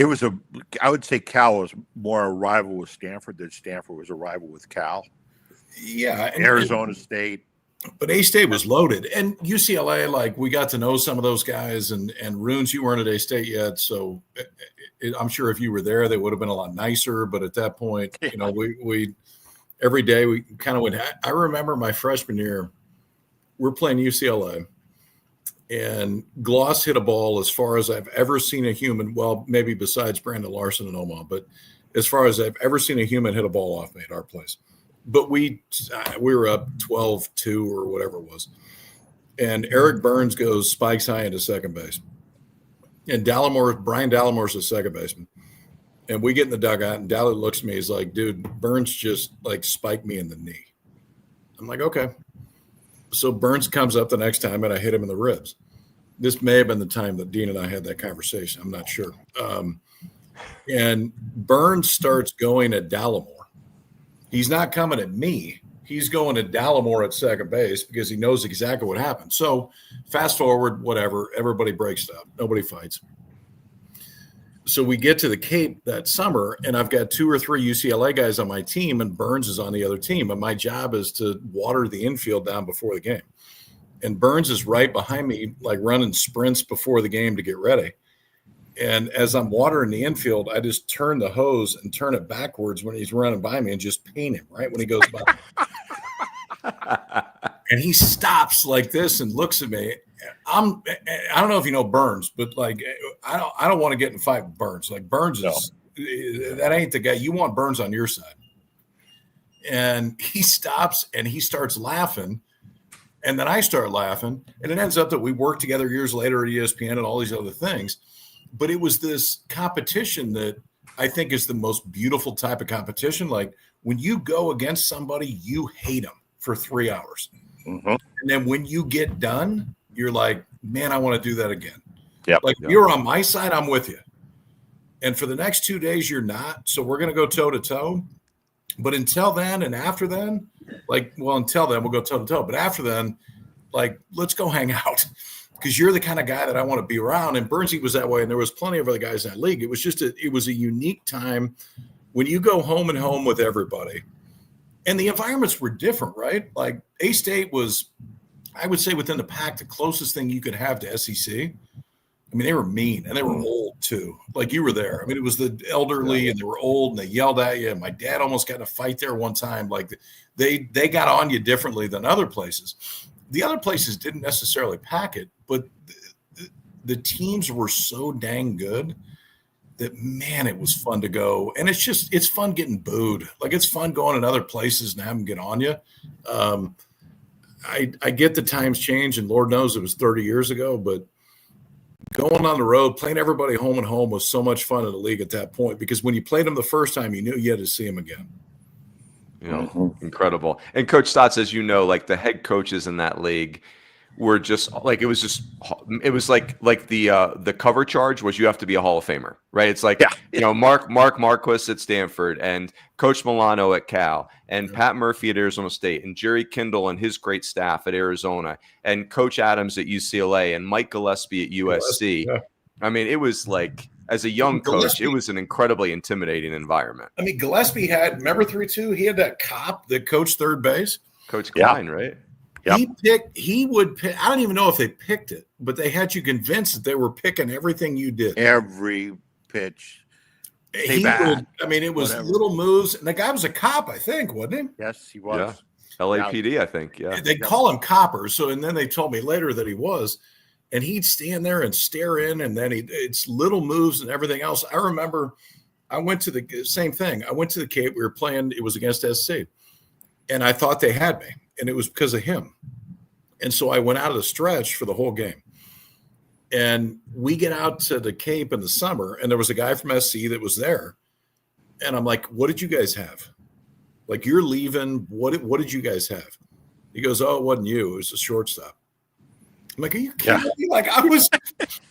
S6: I would say Cal was more a rival with Stanford than Stanford was a rival with Cal.
S7: Yeah.
S6: Arizona State.
S7: But A-State was loaded. And UCLA, like, we got to know some of those guys, and Runes, you weren't at A-State yet. So I'm sure if you were there, they would have been a lot nicer. But at that point, we every day we kind of went. I remember my freshman year, we're playing UCLA, and Gloss hit a ball as far as I've ever seen a human. Well, maybe besides Brandon Larson and Omaha, but as far as I've ever seen a human hit a ball off me at our place. But we were up 12-2 or whatever it was. And Eric Burns spikes high into second base. And Brian Dallamore's the second baseman. And we get in the dugout, and Dally looks at me. He's like, dude, Burns just like spiked me in the knee. I'm like, okay. So Burns comes up the next time, and I hit him in the ribs. This may have been the time that Dean and I had that conversation. I'm not sure. And Burns starts going at Dallimore. He's not coming at me. He's going at Dallimore at second base because he knows exactly what happened. So fast forward, whatever, everybody breaks up. Nobody fights. So we get to the Cape that summer, and I've got 2 or 3 UCLA guys on my team, and Burns is on the other team. And my job is to water the infield down before the game. And Burns is right behind me, like running sprints before the game to get ready. And as I'm watering the infield, I just turn the hose and turn it backwards when he's running by me and just paint him right when he goes by. And he stops like this and looks at me. I don't know if you know Burns, but like I don't want to get in a fight with Burns. Like Burns is that ain't the guy. You want Burns on your side. And he stops and he starts laughing. And then I start laughing. And it ends up that we work together years later at ESPN and all these other things. But it was this competition that I think is the most beautiful type of competition. Like when you go against somebody, you hate them for 3 hours. Mm-hmm. And then when you get done, you're like, man, I want to do that again. Yep. Like you're on my side, I'm with you. And for the next 2 days, you're not. So we're going to go toe to toe. But until then and after then, until then, we'll go toe to toe. But after then, like, let's go hang out. Because you're the kind of guy that I want to be around. And Burnsy was that way. And there was plenty of other guys in that league. It was just it was a unique time when you go home and home with everybody. And the environments were different, right? Like A-State was, I would say within the pack, the closest thing you could have to SEC. I mean, they were mean and they were old too. Like you were there. I mean, it was the elderly and they were old and they yelled at you. And my dad almost got in a fight there one time. Like they got on you differently than other places. The other places didn't necessarily pack it, but the teams were so dang good that, man, it was fun to go. And it's fun getting booed. Like it's fun going in other places and having them get on you. I get the times change, and Lord knows it was 30 years ago, but going on the road, playing everybody home and home was so much fun in the league at that point, because when you played them the first time, you knew you had to see them again.
S5: You know, incredible. And Coach Stotz, as you know, like the head coaches in that league were just like, it was like the cover charge was you have to be a Hall of Famer, right? It's like, you know, Mark Marquis at Stanford and Coach Milano at Cal and Pat Murphy at Arizona State and Jerry Kindle and his great staff at Arizona and Coach Adams at UCLA and Mike Gillespie at USC. Yeah. I mean, it was like, as a young coach, it was an incredibly intimidating environment.
S7: I mean, Gillespie remember 3-2? He had that cop that coached third base.
S5: Coach Klein, right?
S7: Yep. He would pick. I don't even know if they picked it, but they had you convinced that they were picking everything you did.
S6: Every pitch.
S7: It was little moves. And the guy was a cop, I think, wasn't he?
S6: Yes, he was.
S5: Yeah. LAPD, I think. Yeah.
S7: They call him Coppers. And then they told me later that he was. And he'd stand there and stare in, and then it's little moves and everything else. I remember I went to the same thing. I went to the Cape. We were playing. It was against SC. And I thought they had me, and it was because of him. And so I went out of the stretch for the whole game. And we get out to the Cape in the summer, and there was a guy from SC that was there. And I'm like, what did you guys have? Like, you're leaving. What did you guys have? He goes, oh, it wasn't you. It was a shortstop. I'm like, are you kidding me? Like, I was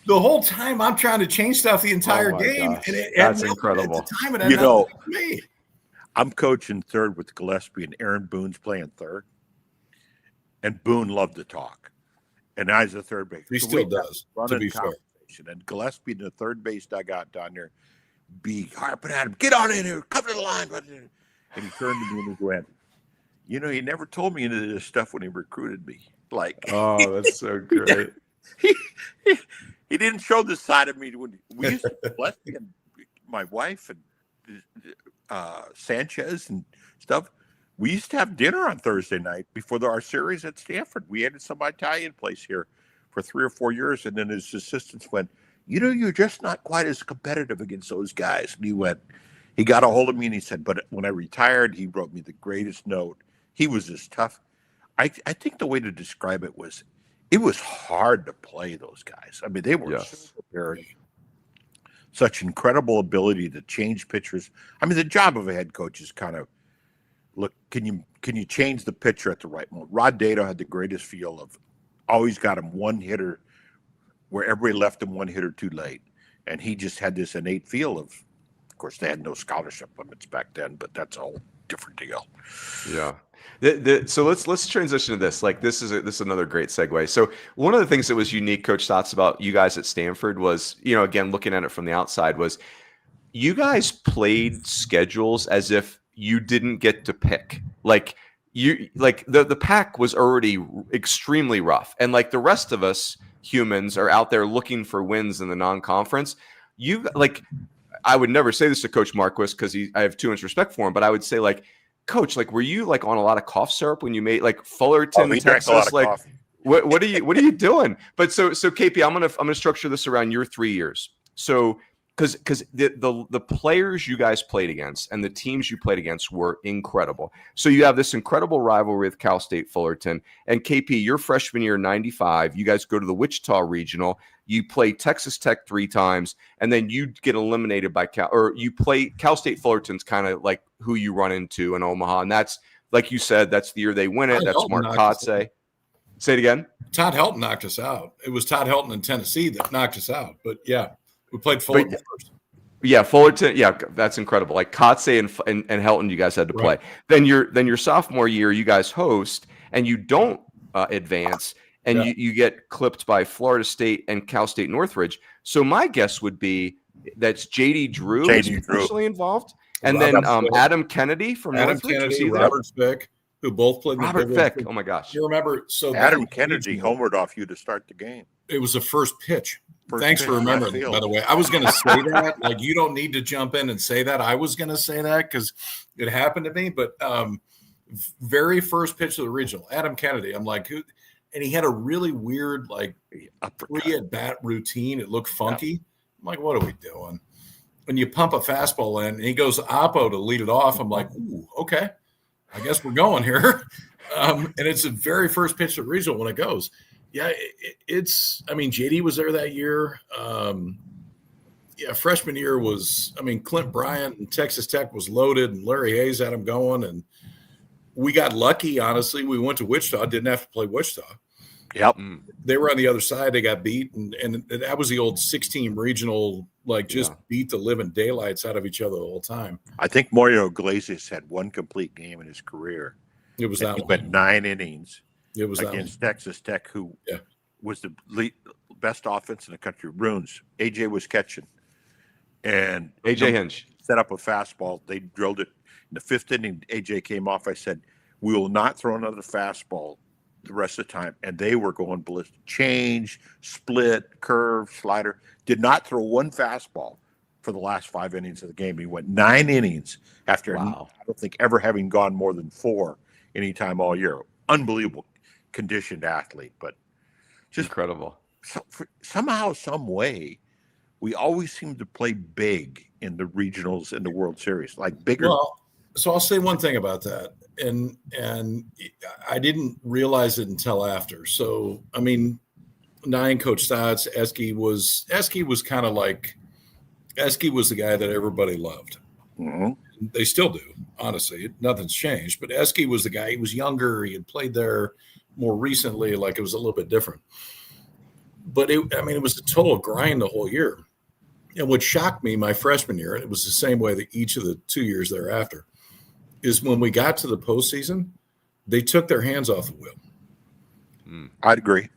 S7: the whole time I'm trying to change stuff the entire game.
S5: Gosh. And that's incredible.
S7: At the time, it had nothing to me.
S6: I'm coaching third with Gillespie, and Aaron Boone's playing third. And Boone loved to talk. And I was the third base.
S7: He still does, to be fair.
S6: And Gillespie in the third base dugout down there, be harping at him, get on in here, come to the line. And he turned to me and he went, you know, he never told me any of this stuff when he recruited me. Like,
S5: oh, that's so great.
S6: He didn't show this side of me when we used to Gillespie and my wife and Sanchez and stuff. We used to have dinner on Thursday night before our series at Stanford. We had some Italian place here for 3 or 4 years, and then his assistants went, you know, you're just not quite as competitive against those guys. And he got a hold of me and he said, but when I retired, he wrote me the greatest note. He was as tough. I think the way to describe it was hard to play those guys. I mean, they were so prepared. Such incredible ability to change pitchers. I mean, the job of a head coach is kind of, look, can you change the pitcher at the right moment? Rod Dato had the greatest feel of always got him one hitter where everybody left him one hitter too late. And he just had this innate feel of Of course, they had no scholarship limits back then, but that's a whole different deal.
S5: Yeah. So let's transition to this. Like this is another great segue. So one of the things that was unique, Coach Stotz, about you guys at Stanford was, again, looking at it from the outside, was you guys played schedules as if you didn't get to pick. Like the pack was already extremely rough, and like the rest of us humans are out there looking for wins in the non-conference. I would never say this to Coach Marquis because I have too much respect for him, but I would say, like, Coach, like, were you like on a lot of cough syrup when you made like Fullerton, Texas? Like, coffee. what are you doing? But so KP, I'm gonna structure this around your 3 years. So because the players you guys played against and the teams you played against were incredible. So you have this incredible rivalry with Cal State Fullerton. And KP, your freshman year, 95, you guys go to the Wichita Regional. You play Texas Tech 3 times, and then you get eliminated by you play Cal State Fullerton's kind of like who you run into in Omaha. And that's, like you said, that's the year they win it. That's Mark Kotze. Say it again.
S7: Todd Helton knocked us out. It was Todd Helton in Tennessee that knocked us out. But yeah, we played Fullerton first. Yeah,
S5: Fullerton. Yeah, that's incredible. Like Kotze and Helton, you guys had to play. Then your sophomore year, you guys host, and you don't advance. And you get clipped by Florida State and Cal State Northridge. So my guess would be that's J.D. Drew is personally involved. And then Adam Kennedy from Northridge.
S7: Robert Fick, who both played.
S5: Robert Fick. Oh, my gosh.
S7: You remember? So
S6: Adam Kennedy homered off you to start the game.
S7: It was the first pitch. Thanks for remembering, by the way. I was going to say that. Like, you don't need to jump in and say that. I was going to say that because it happened to me. But very first pitch of the regional, Adam Kennedy. I'm like, who? And he had a really weird, like, 3-at-bat routine. It looked funky. Yeah. I'm like, what are we doing? When you pump a fastball in, and he goes Oppo to lead it off, I'm like, ooh, okay. I guess we're going here. And it's the very first pitch of the regional when it goes. Yeah, JD was there that year. Freshman year was, Clint Bryant and Texas Tech was loaded, and Larry Hayes had him going, and we got lucky, honestly. We went to Wichita, didn't have to play Wichita.
S6: Yep.
S7: They were on the other side. They got beat, and that was the old 6-team regional, beat the living daylights out of each other the whole time.
S6: I think Mario Iglesias had one complete game in his career.
S7: It was that
S6: he
S7: one.
S6: went 9 innings.
S7: It was
S6: against Texas Tech, who was the best offense in the country. Runes. AJ was catching. And
S5: AJ Hinge
S6: set up a fastball. They drilled it. In the 5th inning, AJ came off. I said, we will not throw another fastball the rest of the time. And they were going ballistic. Change, split, curve, slider. Did not throw one fastball for the last 5 innings of the game. He went 9 innings after, I don't think, ever having gone more than 4 any time all year. Unbelievable conditioned athlete, but just
S5: incredible.
S6: Somehow, some way, we always seem to play big in the regionals and the World Series, like bigger.
S7: Well, so I'll say one thing about that, and I didn't realize it until after. So, Coach Stotz, Esky was kind of like, Esky was the guy that everybody loved.
S6: Mm-hmm.
S7: They still do, honestly. Nothing's changed. But Esky was the guy. He was younger. He had played there more recently. Like, it was a little bit different. But it was a total grind the whole year. And what shocked me my freshman year, and it was the same way that each of the 2 years thereafter, is when we got to the postseason, they took their hands off the wheel.
S6: I'd agree.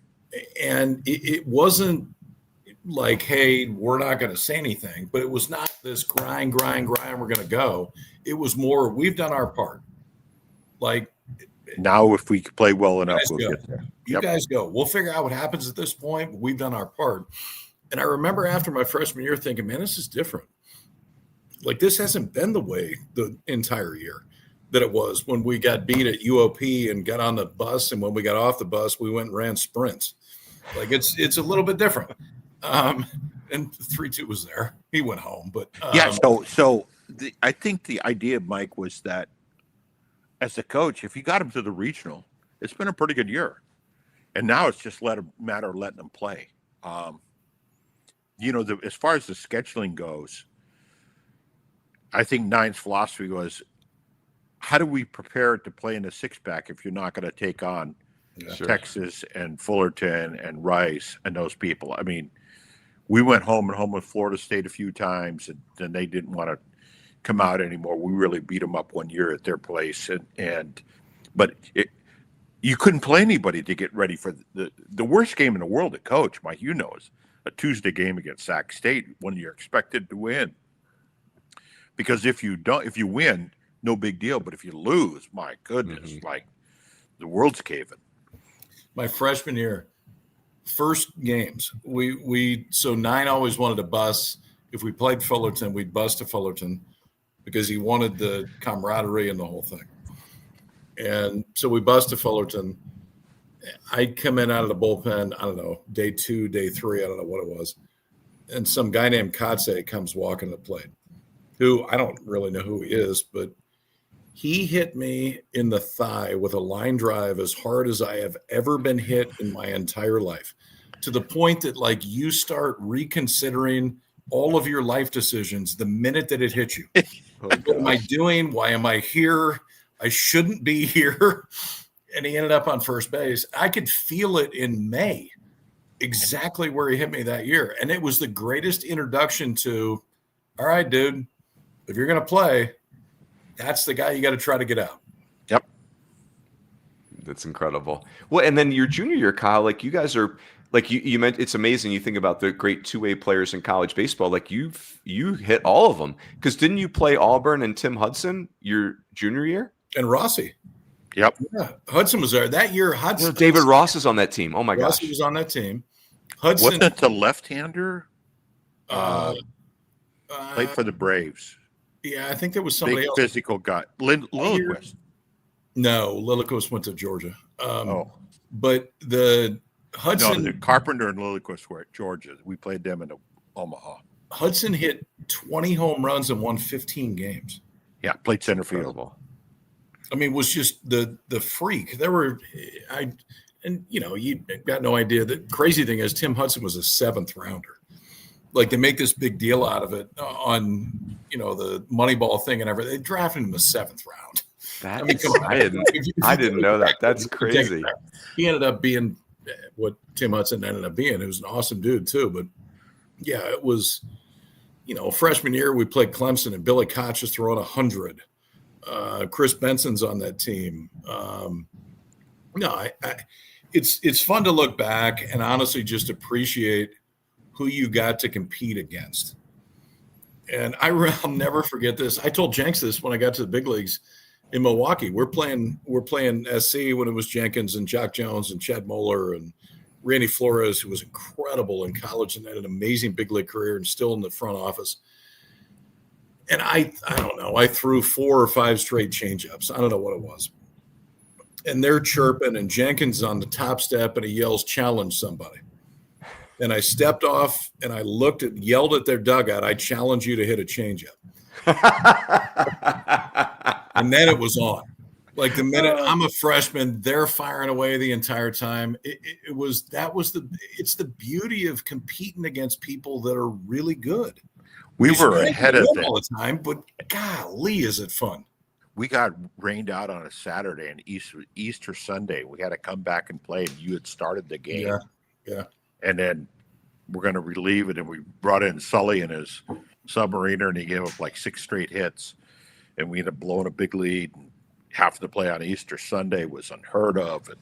S7: And it wasn't like, hey, we're not going to say anything, but it was not this grind, we're going to go. It was more, we've done our part. Like,
S6: now if we play well enough, we'll get there.
S7: You guys go. We'll figure out what happens at this point. We've done our part. And I remember after my freshman year thinking, man, this is different. Like, this hasn't been the way the entire year that it was when we got beat at UOP and got on the bus. And when we got off the bus, we went and ran sprints. Like, it's a little bit different. And 3-2 was there. He went home, but
S6: I think the idea, Mike, was that as a coach, if you got him to the regional, it's been a pretty good year, and now it's just matter of letting them play. As far as the scheduling goes, I think Nine's philosophy was, how do we prepare to play in a 6-pack if you're not going to take on Texas and Fullerton and Rice and those people? we went home with Florida State a few times, and then they didn't want to come out anymore. We really beat them up one year at their place, but you couldn't play anybody to get ready for the worst game in the world to coach, Mike. You know, is a Tuesday game against Sac State when you're expected to win. Because if you win, no big deal. But if you lose, my goodness, like the world's caving.
S7: My freshman year, first games, so 9 always wanted to bus. If we played Fullerton, we'd bus to Fullerton because he wanted the camaraderie and the whole thing. And so we bus to Fullerton. I'd come in out of the bullpen, I don't know, day 2, day 3, I don't know what it was. And some guy named Kotze comes walking to the plate, who I don't really know who he is, but he hit me in the thigh with a line drive as hard as I have ever been hit in my entire life, to the point that, like, you start reconsidering all of your life decisions the minute that it hits you. What am I doing? Why am I here? I shouldn't be here. And he ended up on first base. I could feel it in May, exactly where he hit me that year. And it was the greatest introduction to, all right, dude, if you're going to play, that's the guy you got to try to get out.
S6: Yep.
S5: That's incredible. Well, and then your junior year, Kyle, like you guys are, like you meant, it's amazing. You think about the great two-way players in college baseball. Like you hit all of them. Because didn't you play Auburn and Tim Hudson your junior year?
S7: And Rossi.
S6: Yep.
S7: Yeah. Hudson was there that year. Hudson.
S5: David Ross is on that team. Oh my gosh.
S7: Rossi was on that team. Hudson.
S6: Wasn't it the left-hander? Played for the Braves.
S7: Yeah, I think there was somebody else.
S6: Physical guy. Lilliquist.
S7: No, Lilliquist went to Georgia. But the Hudson.
S6: No, the Carpenter and Lilliquist were at Georgia. We played them in Omaha.
S7: Hudson hit 20 home runs and won 15 games.
S6: Yeah, played center field.
S7: I mean, was just the freak. There were, you got no idea. The crazy thing is Tim Hudson was a 7th rounder. Like, they make this big deal out of it on, the Moneyball thing and everything. They drafted him the 7th round.
S5: I didn't know that. That's crazy.
S7: He ended up being what Tim Hudson ended up being. He was an awesome dude too. But yeah, it was, freshman year we played Clemson and Billy Koch is throwing 100. Chris Benson's on that team. It's fun to look back and honestly just appreciate who you got to compete against. And I'll never forget this. I told Jenks this when I got to the big leagues in Milwaukee. We're playing SC when it was Jenkins and Jock Jones and Chad Moeller and Randy Flores, who was incredible in college and had an amazing big league career and still in the front office. And I don't know, I threw 4 or 5 straight changeups. I don't know what it was. And they're chirping, and Jenkins on the top step, and he yells, "Challenge somebody." And I stepped off, and I yelled at their dugout, "I challenge you to hit a changeup." And then it was on. Like, the minute I'm a freshman, they're firing away the entire time. It's the beauty of competing against people that are really good.
S6: We were ahead of them
S7: all the time, but golly, is it fun?
S6: We got rained out on a Saturday and Easter Sunday. We had to come back and play, and you had started the game.
S7: Yeah.
S6: And then we're going to relieve it, and we brought in Sully and his submariner, and he gave up like 6 straight hits, and we ended up blowing a big lead. And half the play on Easter Sunday was unheard of, and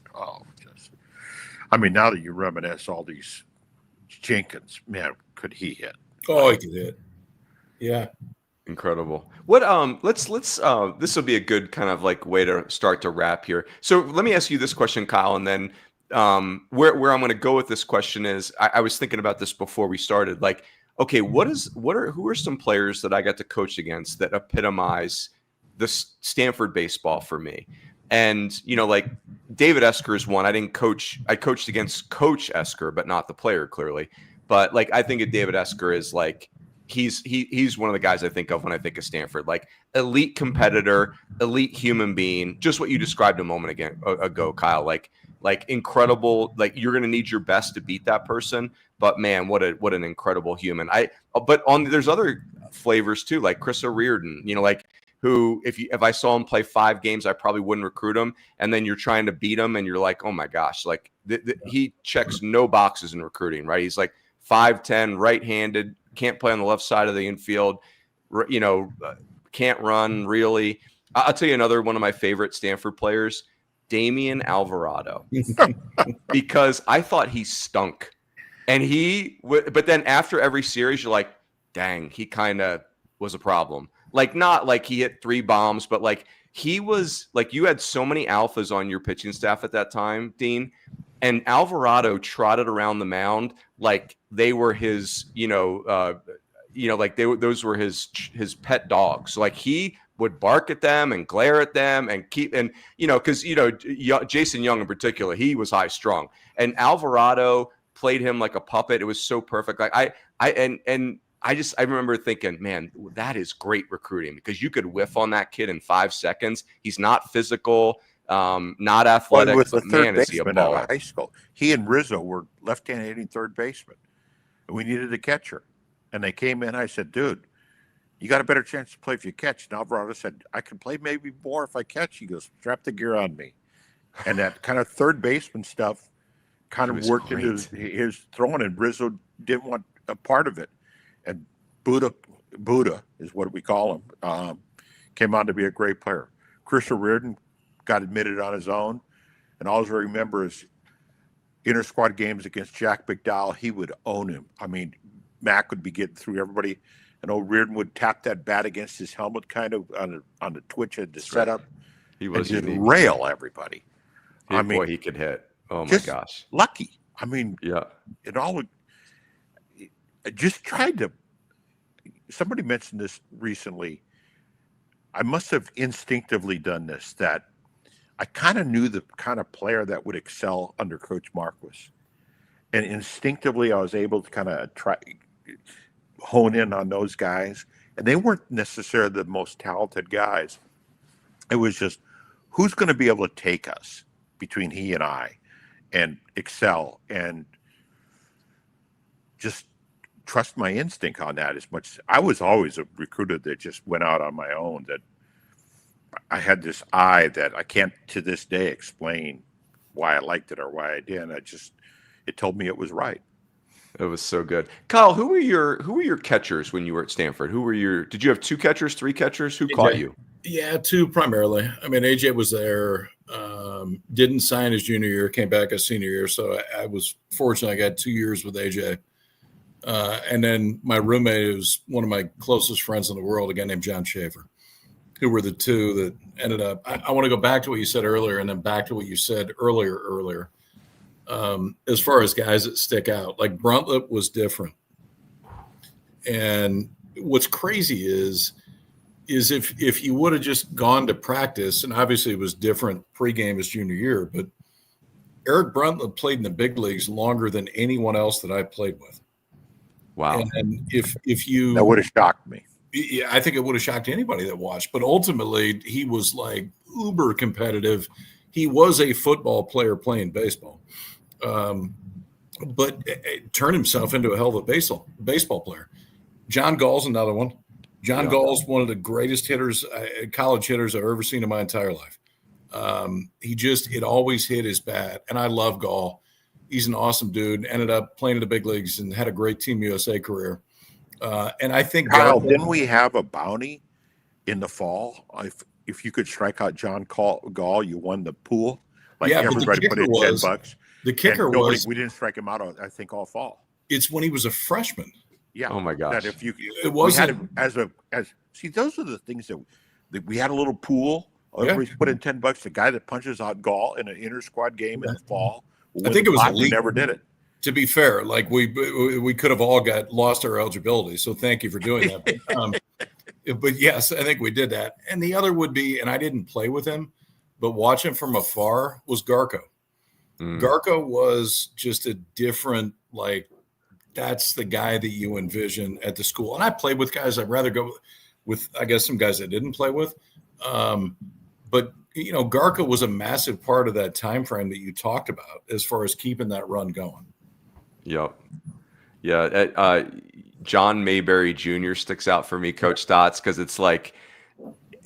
S6: now that you reminisce all these Jenkins, man, could he hit?
S7: Oh, he could hit. Yeah.
S5: Incredible. What let's this will be a good kind of like way to start to wrap here. So let me ask you this question, Kyle, and then where I'm going to go with this question is I was thinking about this before we started. Like, okay, who are some players that I got to coach against that epitomize the Stanford baseball for me? And like David Esker is one. I coached against Coach Esker, but not the player, clearly. But like, I think of David Esker as like, he's one of the guys I think of when I think of Stanford, like elite competitor, elite human being, just what you described a moment ago, Kyle, like incredible, like you're going to need your best to beat that person, but man, what an incredible human. There's other flavors too, like Chris O'Riordan, like who, if I saw him play 5 games, I probably wouldn't recruit him. And then you're trying to beat him and you're like, oh my gosh, like he checks no boxes in recruiting, right? He's like 5'10", right-handed, can't play on the left side of the infield, can't run really. I'll tell you another one of my favorite Stanford players, Damian Alvarado, because I thought he stunk. And but then after every series, you're like, dang, he kind of was a problem. Like, not like he hit 3 bombs, but like he was like, you had so many alphas on your pitching staff at that time, Dean, and Alvarado trotted around the mound like they were his, like those were his pet dogs. Like he would bark at them and glare at them and because Jason Young in particular, he was high strung, and Alvarado played him like a puppet. It was so perfect. Like I remember thinking, man, that is great recruiting, because you could whiff on that kid in 5 seconds. He's not physical, not athletic,
S6: was the
S5: but
S6: third
S5: man, is he a
S6: baseman out
S5: baller.
S6: of high school. He and Rizzo were left-hand hitting third baseman. And we needed a catcher. And they came in. I said, dude, you got a better chance to play if you catch. And Alvarado said, I can play maybe more if I catch. He goes, strap the gear on me. And that kind of third baseman stuff kind of worked into his throwing, and Rizzo didn't want a part of it. And Buddha is what we call him, came on to be a great player. Chris O'Riordan got admitted on his own, and all I remember is inter-squad games against Jack McDowell. He would own him. I mean, Mac would be getting through everybody, and O'Riordan would tap that bat against his helmet kind of on the twitch at the setup.
S5: He was
S6: just
S5: unique.
S6: rail everybody.
S5: Boy, he could hit. Oh my gosh.
S6: Lucky. I mean,
S5: yeah.
S6: I just tried to. Somebody mentioned this recently. I must have instinctively done this, that I kind of knew the kind of player that would excel under Coach Marquis. And instinctively, I was able to kind of hone in on those guys. And they weren't necessarily the most talented guys. It was just, who's going to be able to take us between he and I and excel, and just trust my instinct on that as much. I was always a recruiter that just went out on my own, that I had this eye that I can't to this day explain why I liked it or why I didn't. It told me it was right.
S5: It was so good. Kyle, who were your catchers when you were at Stanford? Did you have 2 catchers, 3 catchers? Who caught you?
S7: Yeah, 2 primarily. I mean, AJ was there, didn't sign his junior year, came back his senior year. So I was fortunate. I got 2 years with AJ. And then my roommate was one of my closest friends in the world, a guy named John Schaefer, who were the 2 that ended up. I want to go back to what you said earlier, and then back to what you said earlier. As far as guys that stick out, like Bruntlett was different. And what's crazy is if you would have just gone to practice, and obviously it was different pregame his junior year, but Eric Bruntlett played in the big leagues longer than anyone else that I played with.
S5: Wow.
S7: And if you,
S6: that would have shocked me.
S7: Yeah, I think it would have shocked anybody that watched, but ultimately he was like uber competitive. He was a football player playing baseball. But turned himself into a hell of a baseball player. John Gall's another one. John Gall's one of the greatest hitters, college hitters I've ever seen in my entire life. It always hit his bat. And I love Gall. He's an awesome dude. Ended up playing in the big leagues and had a great Team USA career. And I think
S6: Kyle, didn't we have a bounty in the fall? If you could strike out John Gall, you won the pool. Like everybody put in $10.
S7: The kicker was
S6: we didn't strike him out, I think, all fall.
S7: It's when he was a freshman.
S6: Yeah.
S5: Oh my gosh.
S6: That
S7: it wasn't
S6: see, those are the things that we had a little pool. Everybody's put in $10. The guy that punches out Gall in an inter squad game in the fall.
S7: I think it was
S6: we never did it.
S7: To be fair, like we could have all lost our eligibility. So thank you for doing that. But yes, I think we did that. And the other would be, and I didn't play with him, but watch him from afar, was Garco. Garco was just a different, like, that's the guy that you envision at the school. And I played with guys I'd rather go with, I guess, some guys I didn't play with. But, Garco was a massive part of that time frame that you talked about as far as keeping that run going.
S5: Yep. Yeah. John Mayberry Jr. sticks out for me, Coach Stotz, because it's like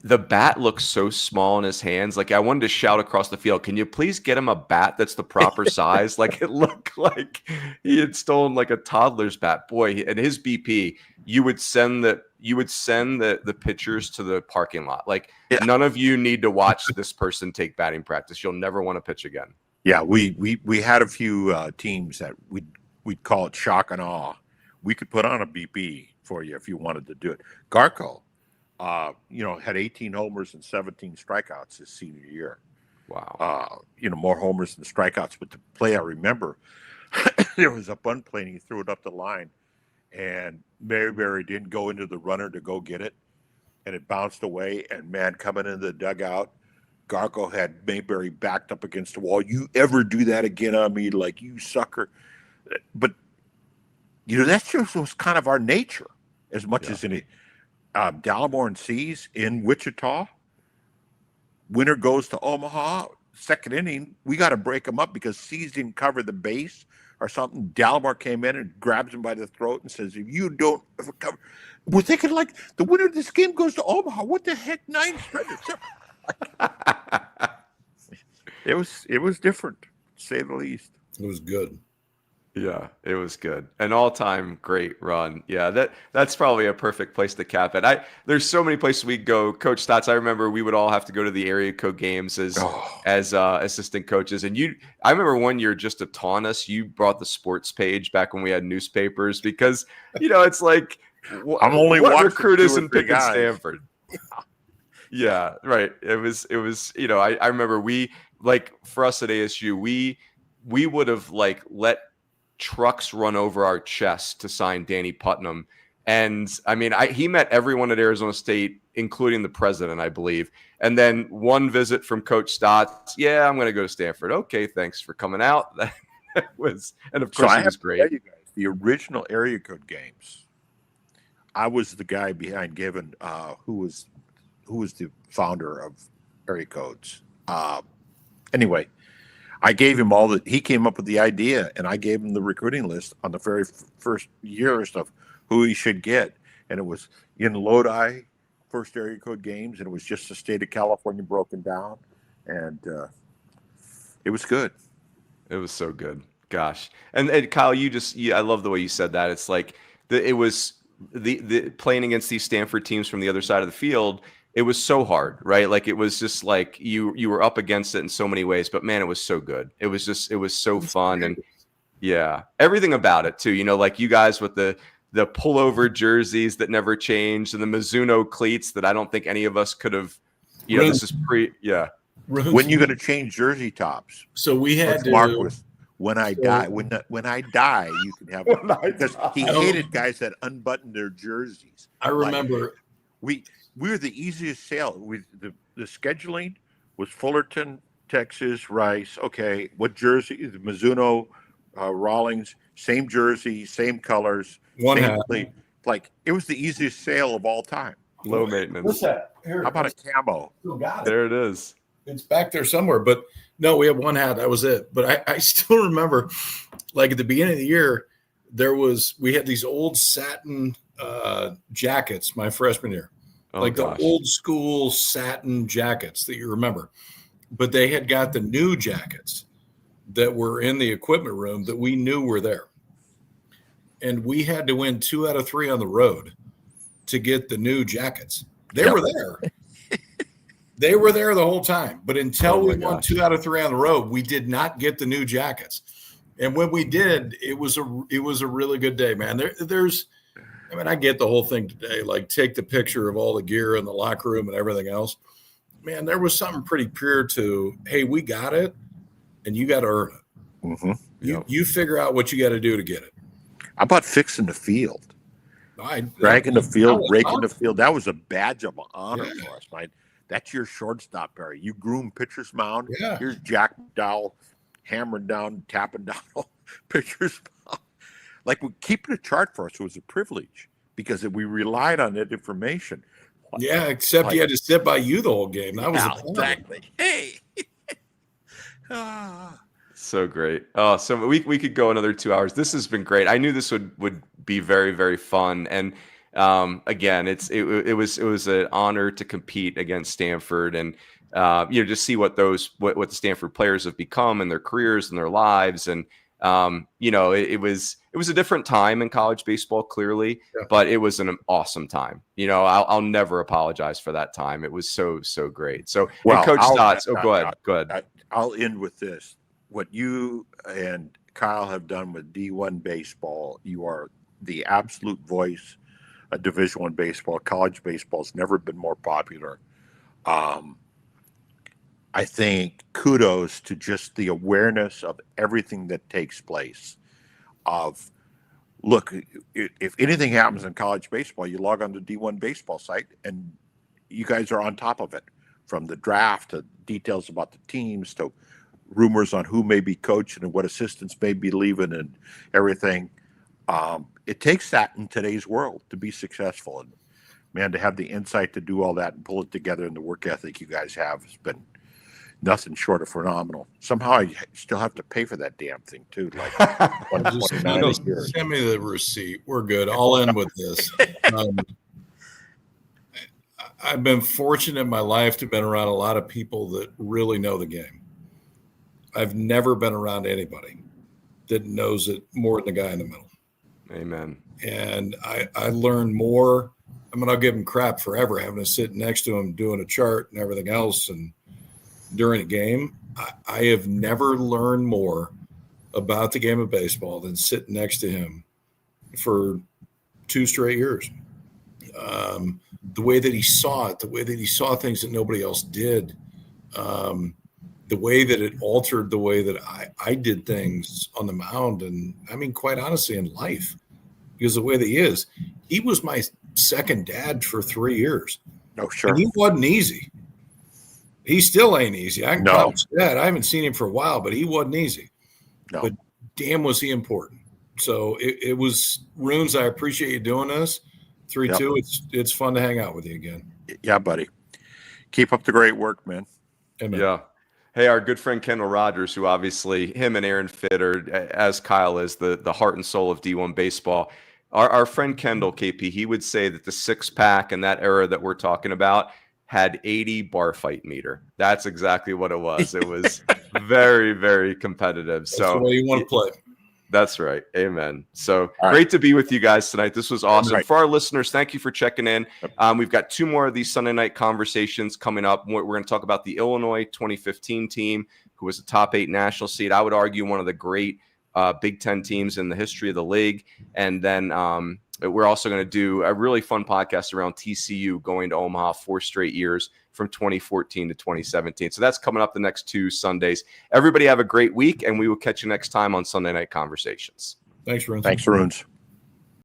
S5: the bat looks so small in his hands. Like I wanted to shout across the field, can you please get him a bat that's the proper size? Like it looked like he had stolen like a toddler's bat. Boy, and his BP, you would send the pitchers to the parking lot. Like none of you need to watch this person take batting practice. You'll never want to pitch again.
S6: Yeah, we had a few teams that we'd call it shock and awe. We could put on a BP for you if you wanted to do it. Garco, had 18 homers and 17 strikeouts his senior year.
S5: Wow.
S6: More homers than strikeouts. But the play I remember, there was a bunt play and he threw it up the line, and Mayberry didn't go into the runner to go get it, and it bounced away. And man, coming into the dugout, Garco had Mayberry backed up against the wall. You ever do that again on me, like you sucker? But that just was kind of our nature, as much as any. Dallimore and C's in Wichita. Winner goes to Omaha. Second inning, we got to break them up because C's didn't cover the base or something. Dallimore came in and grabs him by the throat and says, "If you don't cover," we're thinking like the winner of this game goes to Omaha. What the heck? 9 straight. It was different, to say the least.
S7: It was good.
S5: Yeah, it was good. An all-time great run. Yeah, that's probably a perfect place to cap it. There's so many places we go. Coach Stotz, I remember we would all have to go to the area code games as assistant coaches. And I remember one year, just to taunt us, you brought the sports page back when we had newspapers because it's like
S6: I'm only
S5: what recruit isn't picking
S6: guys.
S5: Stanford. Yeah, right. It was I remember we, like, for us at ASU, we would have like let trucks run over our chests to sign Danny Putnam. And I mean, he met everyone at Arizona State, including the president, I believe. And then one visit from Coach Stotz. Yeah, I'm going to go to Stanford. Okay, thanks for coming out. That was, and of course, it was great.
S6: Tell you guys, the original area code games, I was the guy behind Given, who was the founder of area codes. Anyway, I gave him he came up with the idea, and I gave him the recruiting list on the very first years of who he should get. And it was in Lodi, first area code games, and it was just the state of California broken down. And it was good.
S5: It was so good. Gosh. And Kyle, I love the way you said that. It's like it was the playing against these Stanford teams from the other side of the field. It was so hard, right? Like it was just like you were up against it in so many ways, but man, it was so good. It was so fun. And yeah, everything about it too, like you guys with the pullover jerseys that never changed and the Mizuno cleats that I don't think any of us could have, this is
S6: When you going to change jersey tops?
S7: So we had
S6: Marquis. When I die, when I die, you can have one. Because he hated guys that unbuttoned their jerseys.
S7: I remember
S6: we were the easiest sale. The scheduling was Fullerton, Texas, Rice. Okay, what jersey? The Mizuno, Rawlings, same jersey, same colors,
S7: one
S6: same
S7: hat.
S6: plate. Like it was the easiest sale of all time.
S5: Low maintenance.
S7: What's that?
S6: How about a camo?
S5: There it is.
S7: It's back there somewhere, but no, we have one hat. That was it. But I still remember, like at the beginning of the year, we had these old satin jackets my freshman year. The old school satin jackets that you remember, but they had got the new jackets that were in the equipment room that we knew were there. And we had to win 2 out of 3 on the road to get the new jackets. They were there. They were there the whole time. But until we won 2 out of 3 on the road, we did not get the new jackets. And when we did, it was a really good day, man. I get the whole thing today, like take the picture of all the gear in the locker room and everything else. Man, there was something pretty pure to, hey, we got it, and you got to earn it.
S6: Mm-hmm.
S7: You figure out what you got to do to get it.
S6: How about fixing the field? Dragging the field, raking the field. That was a badge of honor for us, right? That's your shortstop, Barry. You groom pitcher's mound.
S7: Yeah.
S6: Here's Jack McDowell hammering down, tapping down pitcher's mound. Like, we keep a chart for us. It was a privilege because we relied on that information.
S7: Yeah, except you had to sit by you the whole game. That was
S6: exactly. Hey.
S5: So great. Oh, so we could go another 2 hours. This has been great. I knew this would be very, very fun. And again, it was an honor to compete against Stanford, and just see what the Stanford players have become in their careers and their lives. And it was a different time in college baseball, clearly, but it was an awesome time. I'll never apologize for that time. It was so great. So,
S6: Well,
S5: and Coach Stotz, go ahead.
S6: I'll end with this. What you and Kyle have done with D1 baseball, you are the absolute voice of Division I baseball. College baseball's never been more popular. I think kudos to just the awareness of everything that takes place. Look, if anything happens in college baseball, you log on to D1 baseball site and you guys are on top of it, from the draft to details about the teams to rumors on who may be coaching and what assistants may be leaving and everything. It takes that in today's world to be successful. And man, to have the insight to do all that and pull it together, and the work ethic you guys have has been nothing short of phenomenal. Somehow I still have to pay for that damn thing too. Like
S7: send me the receipt. We're good. I'll end with this. I've been fortunate in my life to have been around a lot of people that really know the game. I've never been around anybody that knows it more than the guy in the middle.
S5: Amen.
S7: And I learned more. I mean, I'll give him crap forever having to sit next to him doing a chart and everything else. And during a game, I have never learned more about the game of baseball than sitting next to him for 2 straight years. The way that he saw it, the way that he saw things that nobody else did, the way that it altered the way that I did things on the mound. And I mean, quite honestly, in life, because the way that he was my second dad for 3 years.
S6: Oh, sure.
S7: And he wasn't easy. He still ain't easy. I can call that. I haven't seen him for a while, but he wasn't easy.
S6: No.
S7: But damn, was he important. So it was, Runes, I appreciate you doing this. 3-2. It's fun to hang out with you again.
S6: Yeah, buddy. Keep up the great work, man.
S7: Amen.
S5: Yeah. Hey, our good friend Kendall Rogers, who obviously him and Aaron Fitt are, as Kyle is, the heart and soul of D1 baseball. Our friend Kendall, KP, he would say that the 6-pack and that era that we're talking about had 80 bar fight meter. That's exactly what it was. It was very, very competitive.
S7: That's
S5: so
S7: the way you want to play.
S5: That's right. Amen. So great to be with you guys tonight. This was awesome. For our listeners, thank you for checking in. We've got 2 more of these Sunday night conversations coming up. We're going to talk about the Illinois 2015 team, who was a top 8 national seed. I would argue one of the great Big Ten teams in the history of the league. And then we're also going to do a really fun podcast around TCU going to Omaha 4 straight years from 2014 to 2017. So that's coming up the next 2 Sundays. Everybody have a great week, and we will catch you next time on Sunday Night Conversations.
S7: Thanks, Runes.
S6: Thanks, Runes.